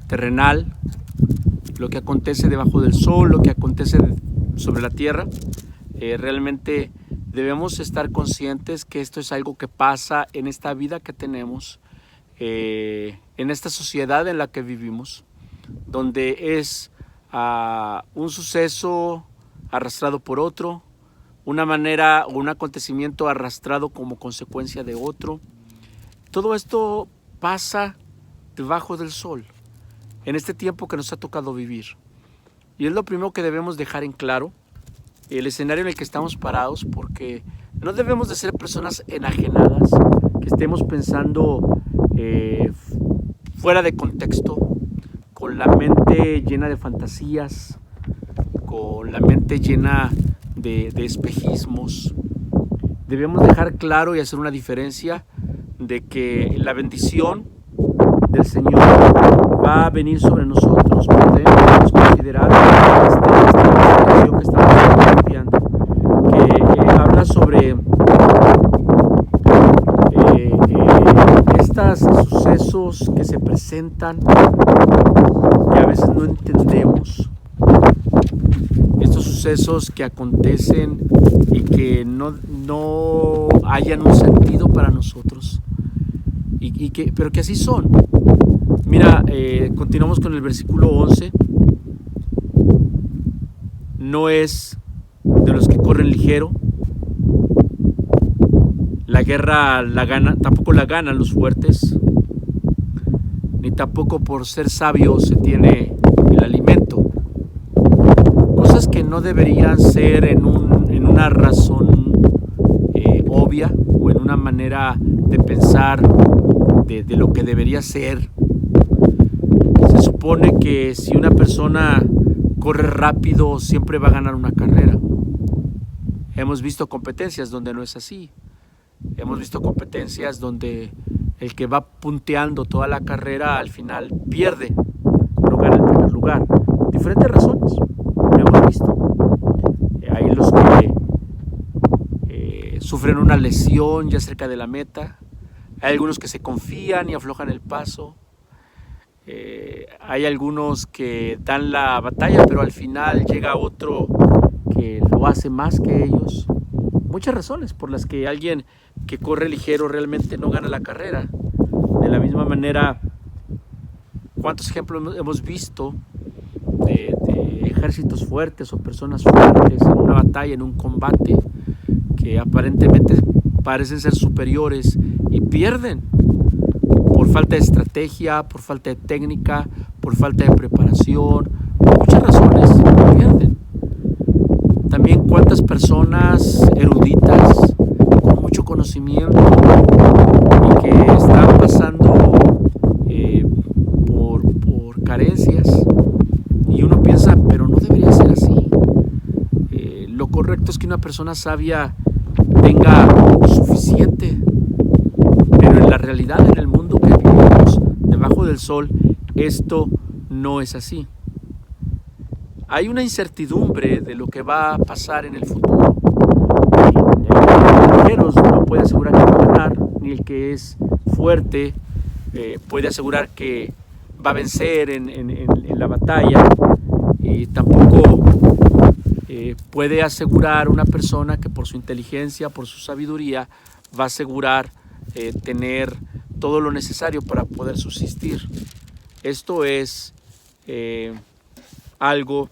terrenal, lo que acontece debajo del sol, lo que acontece sobre la tierra, realmente debemos estar conscientes que esto es algo que pasa en esta vida que tenemos, en esta sociedad en la que vivimos, donde es un suceso arrastrado por otro, una manera o un acontecimiento arrastrado como consecuencia de otro. Todo esto pasa debajo del sol, en este tiempo que nos ha tocado vivir. Y es lo primero que debemos dejar en claro, el escenario en el que estamos parados, porque no debemos de ser personas enajenadas, que estemos pensando fuera de contexto, con la mente llena de fantasías, con la mente llena de espejismos. Debemos dejar claro y hacer una diferencia de que la bendición del Señor va a venir sobre nosotros. Podemos considerar esta lección que estamos estudiando, que habla sobre estos sucesos que se presentan, que a veces no entendemos, estos sucesos que acontecen y que no hayan un sentido para nosotros, pero que así son. Mira, continuamos con el versículo 11. No es de los que corren ligero. La guerra tampoco la ganan los fuertes, ni tampoco por ser sabios se tiene el alimento. Cosas que no deberían ser en una razón obvia o en una manera de pensar de lo que debería ser. Se supone que si una persona corre rápido siempre va a ganar una carrera. Hemos visto competencias donde no es así. Hemos visto competencias donde el que va punteando toda la carrera al final pierde, no gana el primer lugar. Diferentes razones lo hemos visto. Hay los que sufren una lesión ya cerca de la meta. Hay algunos que se confían y aflojan el paso. Hay algunos que dan la batalla, pero al final llega otro que lo hace más que ellos. Muchas razones por las que alguien que corre ligero realmente no gana la carrera. De la misma manera, ¿cuántos ejemplos hemos visto de ejércitos fuertes o personas fuertes en una batalla, en un combate, que aparentemente parecen ser superiores y pierden por falta de estrategia, por falta de técnica, por falta de preparación, por muchas razones pierden? También cuántas personas eruditas con mucho conocimiento y que están pasando por carencias, y uno piensa, pero no debería ser así. Lo correcto es que una persona sabia tenga suficiente, pero en la realidad, en el mundo que vivimos debajo del sol, esto no es así. Hay una incertidumbre de lo que va a pasar en el futuro. El ligeros no puede asegurar que va a ganar, ni el que es fuerte puede asegurar que va a vencer en la batalla, y tampoco puede asegurar una persona que por su inteligencia, por su sabiduría, va a asegurar tener todo lo necesario para poder subsistir. Esto es algo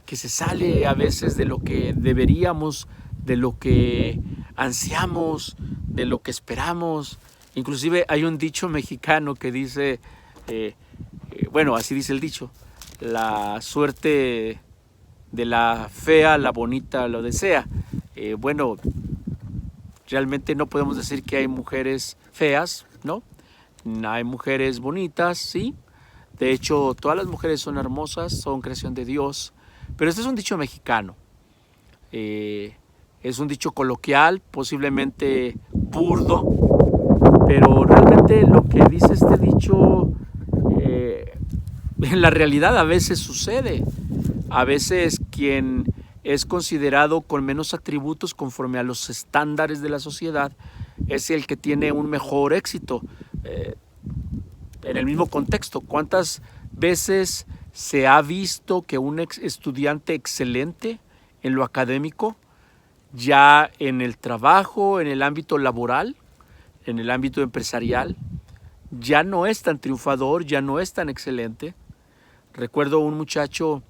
que se sale a veces de lo que deberíamos, de lo que ansiamos, de lo que esperamos. Inclusive hay un dicho mexicano que dice, bueno, así dice el dicho: la suerte de la fea, la bonita lo desea. Bueno, realmente no podemos decir que hay mujeres feas, ¿no? Hay mujeres bonitas, sí. De hecho, todas las mujeres son hermosas, son creación de Dios. Pero este es un dicho mexicano. Es un dicho coloquial, posiblemente burdo, pero realmente lo que dice este dicho, en la realidad a veces sucede. A veces quien es considerado con menos atributos conforme a los estándares de la sociedad es el que tiene un mejor éxito. En el mismo contexto, ¿cuántas veces se ha visto que un estudiante excelente en lo académico ya en el trabajo, en el ámbito laboral, en el ámbito empresarial, ya no es tan triunfador, ya no es tan excelente. Recuerdo un muchacho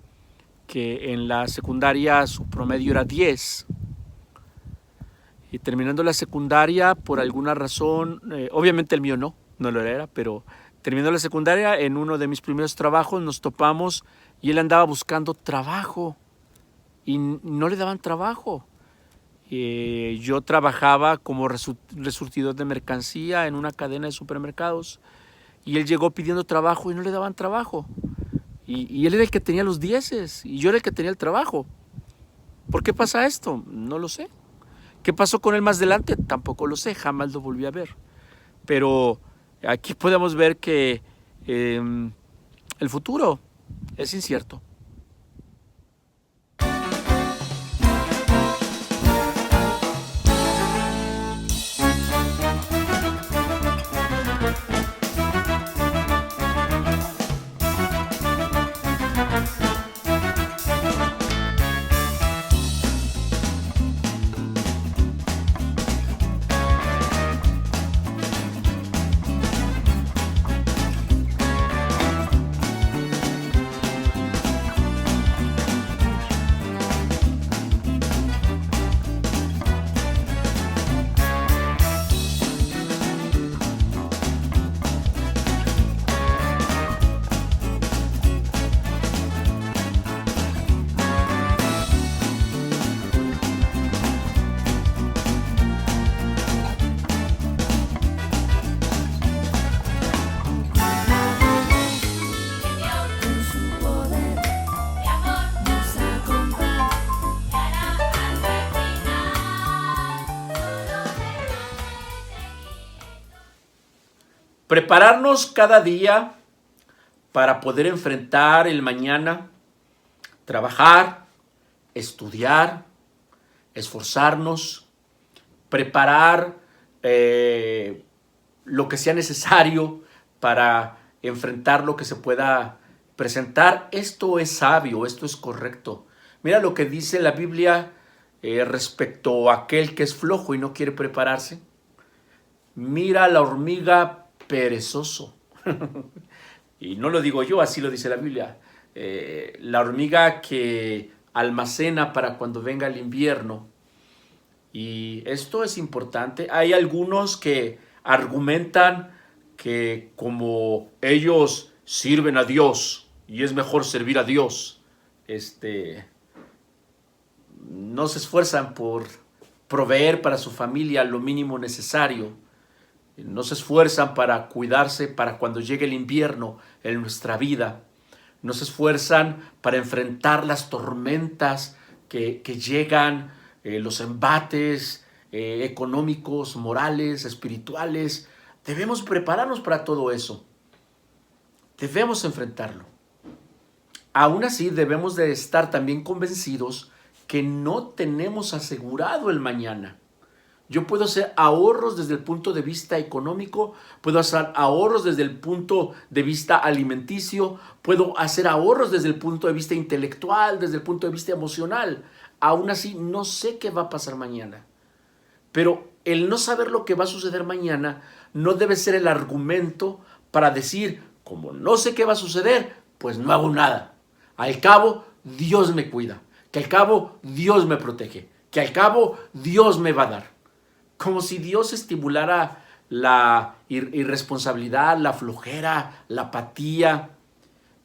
que en la secundaria su promedio era 10 y terminando la secundaria por alguna razón, obviamente el mío no lo era, pero terminando la secundaria en uno de mis primeros trabajos nos topamos y él andaba buscando trabajo y no le daban trabajo. Yo trabajaba como resurtidor de mercancía en una cadena de supermercados y él llegó pidiendo trabajo y no le daban trabajo. Y él era el que tenía los 10 y yo era el que tenía el trabajo. ¿Por qué pasa esto? No lo sé. ¿Qué pasó con él más adelante? Tampoco lo sé, jamás lo volví a ver. Pero aquí podemos ver que el futuro es incierto. Prepararnos cada día para poder enfrentar el mañana, trabajar, estudiar, esforzarnos, preparar lo que sea necesario para enfrentar lo que se pueda presentar. Esto es sabio, esto es correcto. Mira lo que dice la Biblia respecto a aquel que es flojo y no quiere prepararse. Mira la hormiga perezoso. Y no lo digo yo, así lo dice la Biblia. La hormiga que almacena para cuando venga el invierno. Y esto es importante. Hay algunos que argumentan que como ellos sirven a Dios y es mejor servir a Dios, no se esfuerzan por proveer para su familia lo mínimo necesario. No se esfuerzan para cuidarse para cuando llegue el invierno en nuestra vida. No se esfuerzan para enfrentar las tormentas que llegan, los embates económicos, morales, espirituales. Debemos prepararnos para todo eso. Debemos enfrentarlo. Aún así, debemos de estar también convencidos que no tenemos asegurado el mañana. Yo puedo hacer ahorros desde el punto de vista económico, puedo hacer ahorros desde el punto de vista alimenticio, puedo hacer ahorros desde el punto de vista intelectual, desde el punto de vista emocional. Aún así, no sé qué va a pasar mañana. Pero el no saber lo que va a suceder mañana no debe ser el argumento para decir, como no sé qué va a suceder, pues no hago nada. Al cabo, Dios me cuida, que al cabo Dios me protege, que al cabo Dios me va a dar. Como si Dios estimulara la irresponsabilidad, la flojera, la apatía.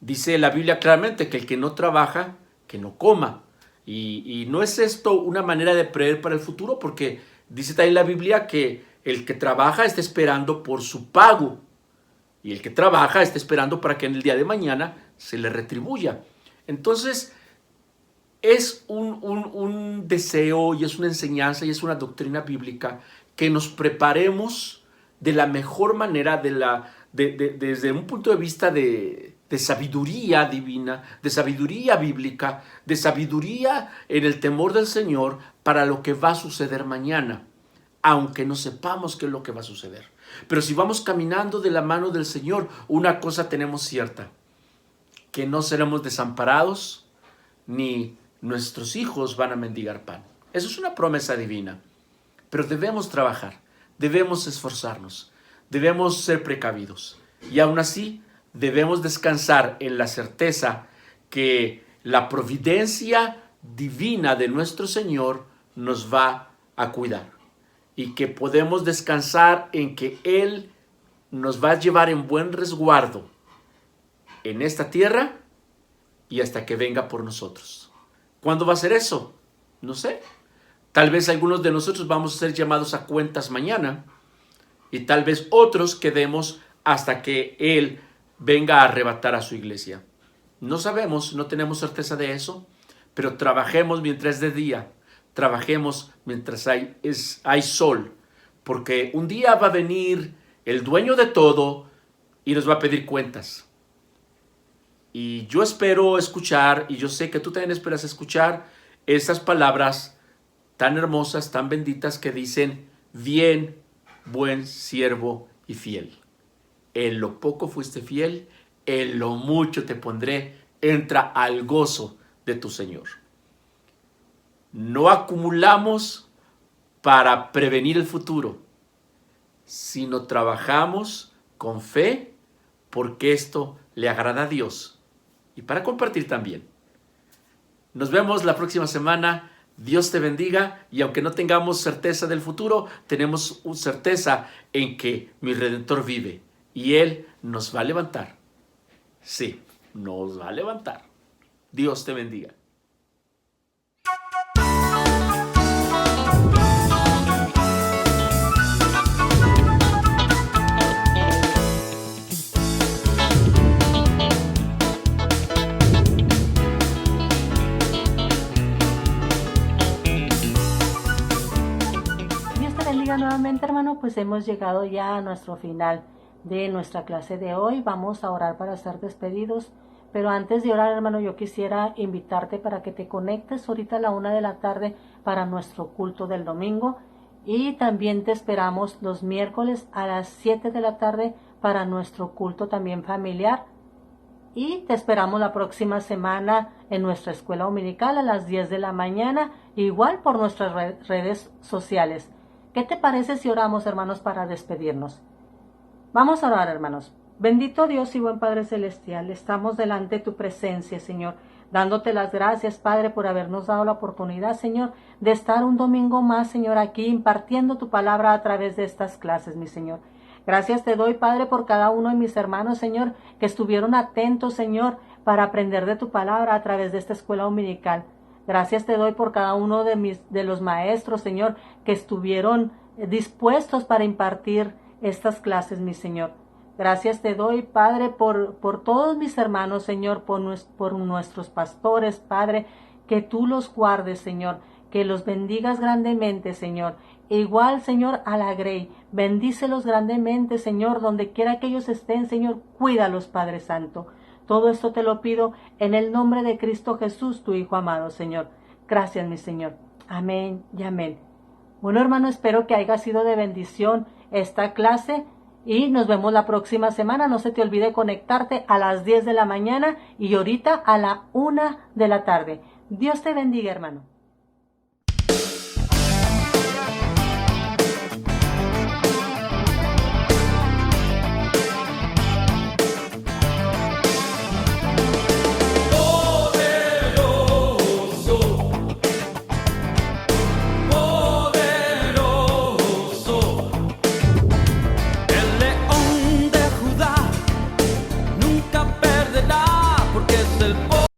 Dice la Biblia claramente que el que no trabaja, que no coma. Y no es esto una manera de prever para el futuro, porque dice también la Biblia que el que trabaja está esperando por su pago. Y el que trabaja está esperando para que en el día de mañana se le retribuya. Entonces, es un deseo y es una enseñanza y es una doctrina bíblica que nos preparemos de la mejor manera, desde un punto de vista de sabiduría divina, de sabiduría bíblica, de sabiduría en el temor del Señor para lo que va a suceder mañana, aunque no sepamos qué es lo que va a suceder. Pero si vamos caminando de la mano del Señor, una cosa tenemos cierta, que no seremos desamparados ni nuestros hijos van a mendigar pan. Eso es una promesa divina. Pero debemos trabajar, debemos esforzarnos, debemos ser precavidos. Y aún así, debemos descansar en la certeza que la providencia divina de nuestro Señor nos va a cuidar. Y que podemos descansar en que Él nos va a llevar en buen resguardo en esta tierra y hasta que venga por nosotros. ¿Cuándo va a ser eso? No sé. Tal vez algunos de nosotros vamos a ser llamados a cuentas mañana y tal vez otros quedemos hasta que Él venga a arrebatar a su iglesia. No sabemos, no tenemos certeza de eso, pero trabajemos mientras es de día, trabajemos mientras hay sol, porque un día va a venir el dueño de todo y nos va a pedir cuentas. Y yo espero escuchar, y yo sé que tú también esperas escuchar esas palabras tan hermosas, tan benditas que dicen: bien, buen siervo y fiel. En lo poco fuiste fiel, en lo mucho te pondré, entra al gozo de tu Señor. No acumulamos para prevenir el futuro, sino trabajamos con fe porque esto le agrada a Dios y para compartir también. Nos vemos la próxima semana. Dios te bendiga, y aunque no tengamos certeza del futuro, tenemos certeza en que mi Redentor vive y Él nos va a levantar. Sí, nos va a levantar. Dios te bendiga. Nuevamente, hermano, pues hemos llegado ya a nuestro final de nuestra clase de hoy. Vamos a orar para ser despedidos, pero antes de orar, hermano, yo quisiera invitarte para que te conectes ahorita a la 1 de la tarde para nuestro culto del domingo, y también te esperamos los miércoles a las 7 de la tarde para nuestro culto también familiar, y te esperamos la próxima semana en nuestra escuela dominical a las 10 de la mañana, igual por nuestras redes sociales. ¿Qué te parece si oramos, hermanos, para despedirnos? Vamos a orar, hermanos. Bendito Dios y buen Padre Celestial, estamos delante de tu presencia, Señor, dándote las gracias, Padre, por habernos dado la oportunidad, Señor, de estar un domingo más, Señor, aquí impartiendo tu palabra a través de estas clases, mi Señor. Gracias te doy, Padre, por cada uno de mis hermanos, Señor, que estuvieron atentos, Señor, para aprender de tu palabra a través de esta escuela dominical. Gracias te doy por cada uno de los maestros, Señor, que estuvieron dispuestos para impartir estas clases, mi Señor. Gracias te doy, Padre, por todos mis hermanos, Señor, por nuestros pastores, Padre, que tú los guardes, Señor, que los bendigas grandemente, Señor. Igual, Señor, a la Grey, bendícelos grandemente, Señor, donde quiera que ellos estén, Señor, cuídalos, Padre Santo. Todo esto te lo pido en el nombre de Cristo Jesús, tu Hijo amado, Señor. Gracias, mi Señor. Amén y amén. Bueno, hermano, espero que haya sido de bendición esta clase y nos vemos la próxima semana. No se te olvide conectarte a las 10 de la mañana y ahorita a la 1 de la tarde. Dios te bendiga, hermano.